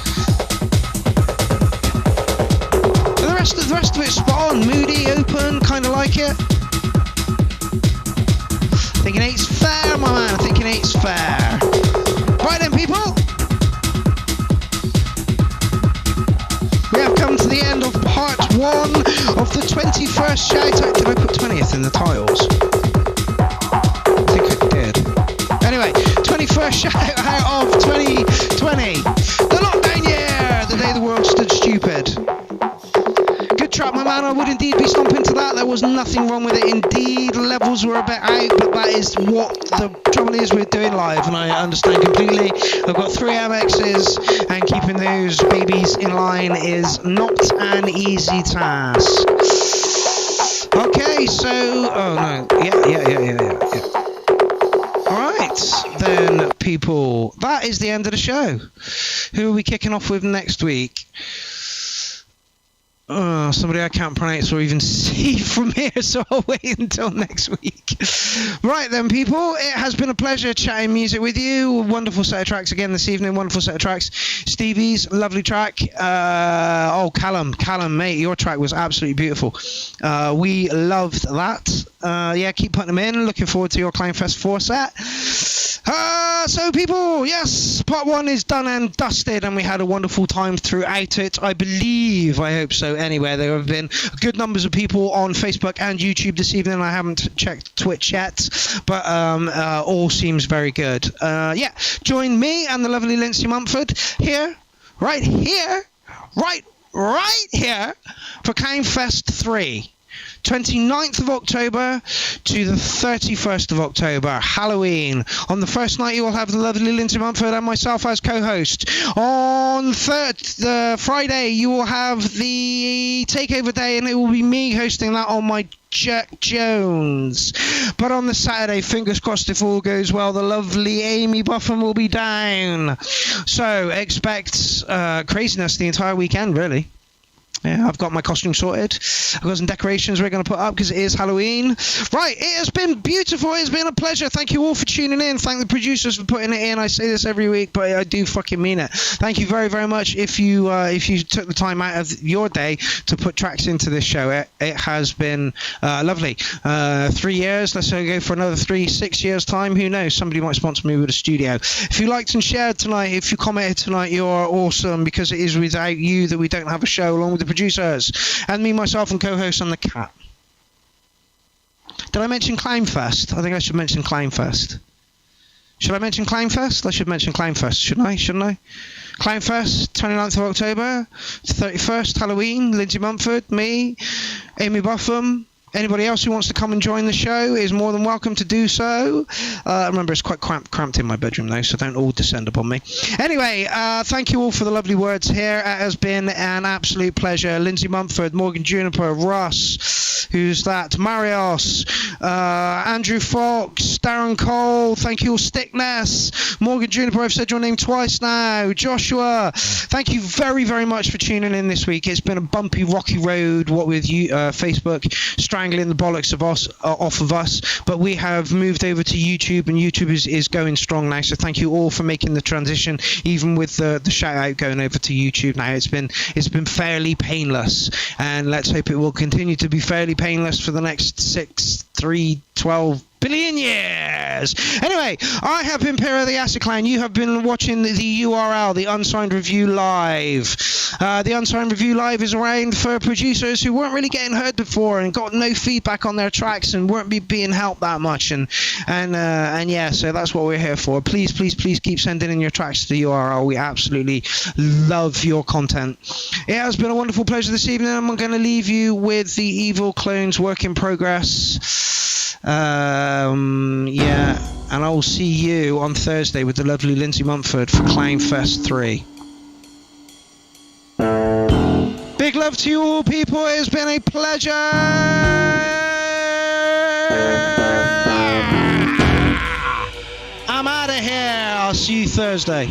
The rest of it's spot on, moody, open, kind of like it. Thinking 8's fair, my man, thinking 8's fair. Right then, people. We have come to the end of part 1 of the the 21st shout out. Did I put 20th in the titles? I think I did. Anyway, 21st shout out of 2020. The lockdown year, the day the world stood stupid. Good track, my man. I would indeed be stomping to that. There was nothing wrong with it. Indeed, levels were a bit out, but that is what the trouble is with doing live, and I understand completely. I've got 3 MXs, and keeping those babies in line is not an easy task. Okay, so... Oh, no. Yeah. Alright, then, people. That is the end of the show. Who are we kicking off with next week? Somebody I can't pronounce or even see from here, so I'll wait until next week. Right then, people, it has been a pleasure chatting music with you. Wonderful set of tracks again this evening. Wonderful set of tracks. Stevie's lovely track. Callum, mate, your track was absolutely beautiful. We loved that. Yeah, keep putting them in. Looking forward to your Clownfest 4 set. So people, yes, part 1 is done and dusted, and we had a wonderful time throughout it. I hope so. Anyway, there have been good numbers of people on Facebook and YouTube this evening. I haven't checked Twitch yet, but all seems very good. Yeah, join me and the lovely Lindsay Mumford right here for Clownfest 3. 29th of October to the 31st of October, Halloween. On the first night, you will have the lovely Lindsay Mumford and myself as co-host. On the Friday, you will have the takeover day, and it will be me hosting that on my Jack Jones. But on the Saturday, fingers crossed if all goes well, the lovely Amy Buffum will be down. So expect craziness the entire weekend, really. Yeah, I've got my costume sorted. I've got some decorations we're going to put up because it is Halloween. Right, it has been beautiful. It's been a pleasure. Thank you all for tuning in. Thank the producers for putting it in. I say this every week, but I do fucking mean it. Thank you very, very much if you took the time out of your day to put tracks into this show. It has been lovely. 3 years. Let's go for another 6 years' time. Who knows? Somebody might sponsor me with a studio. If you liked and shared tonight, if you commented tonight, you're awesome, because it is without you that we don't have a show, along with the producers and me, myself, and co-host on the cat. Did I mention Clownfest? I think I should mention Clownfest. Should I mention Clownfest? I should mention Clownfest, shouldn't I? Clownfest, 29th of October, 31st, Halloween. Lindsay Mumford, me, Amy Buffum. Anybody else who wants to come and join the show is more than welcome to do so. Remember, it's quite cramped in my bedroom though, so don't all descend upon me. Anyway, thank you all for the lovely words here. It has been an absolute pleasure. Lindsay Mumford, Morgan Juniper, Russ, who's that? Marios, Andrew Fox, Darren Cole, thank you all. Stickness, Morgan Juniper, I've said your name twice now. Joshua, thank you very, very much for tuning in this week. It's been a bumpy, rocky road, what with you, Facebook strangling the bollocks of us off of us, but we have moved over to YouTube, and YouTube is going strong now, so thank you all for making the transition, even with the shout out going over to YouTube now. It's been fairly painless, and let's hope it will continue to be fairly painless for the next 12 billion years. Anyway, I have been Pierrot the Acid Clown. You have been watching the URL, the Unsigned Review Live. The Unsigned Review Live is around for producers who weren't really getting heard before and got no feedback on their tracks and weren't being helped that much. And yeah, so that's what we're here for. Please keep sending in your tracks to the URL. We absolutely love your content. It has been a wonderful pleasure this evening. I'm going to leave you with the Evil Clones Work in Progress. Yeah, and I will see you on Thursday with the lovely Lindsay Mumford for Clownfest 3. Big love to you all, people. It has been a pleasure. I'm out of here. I'll see you Thursday.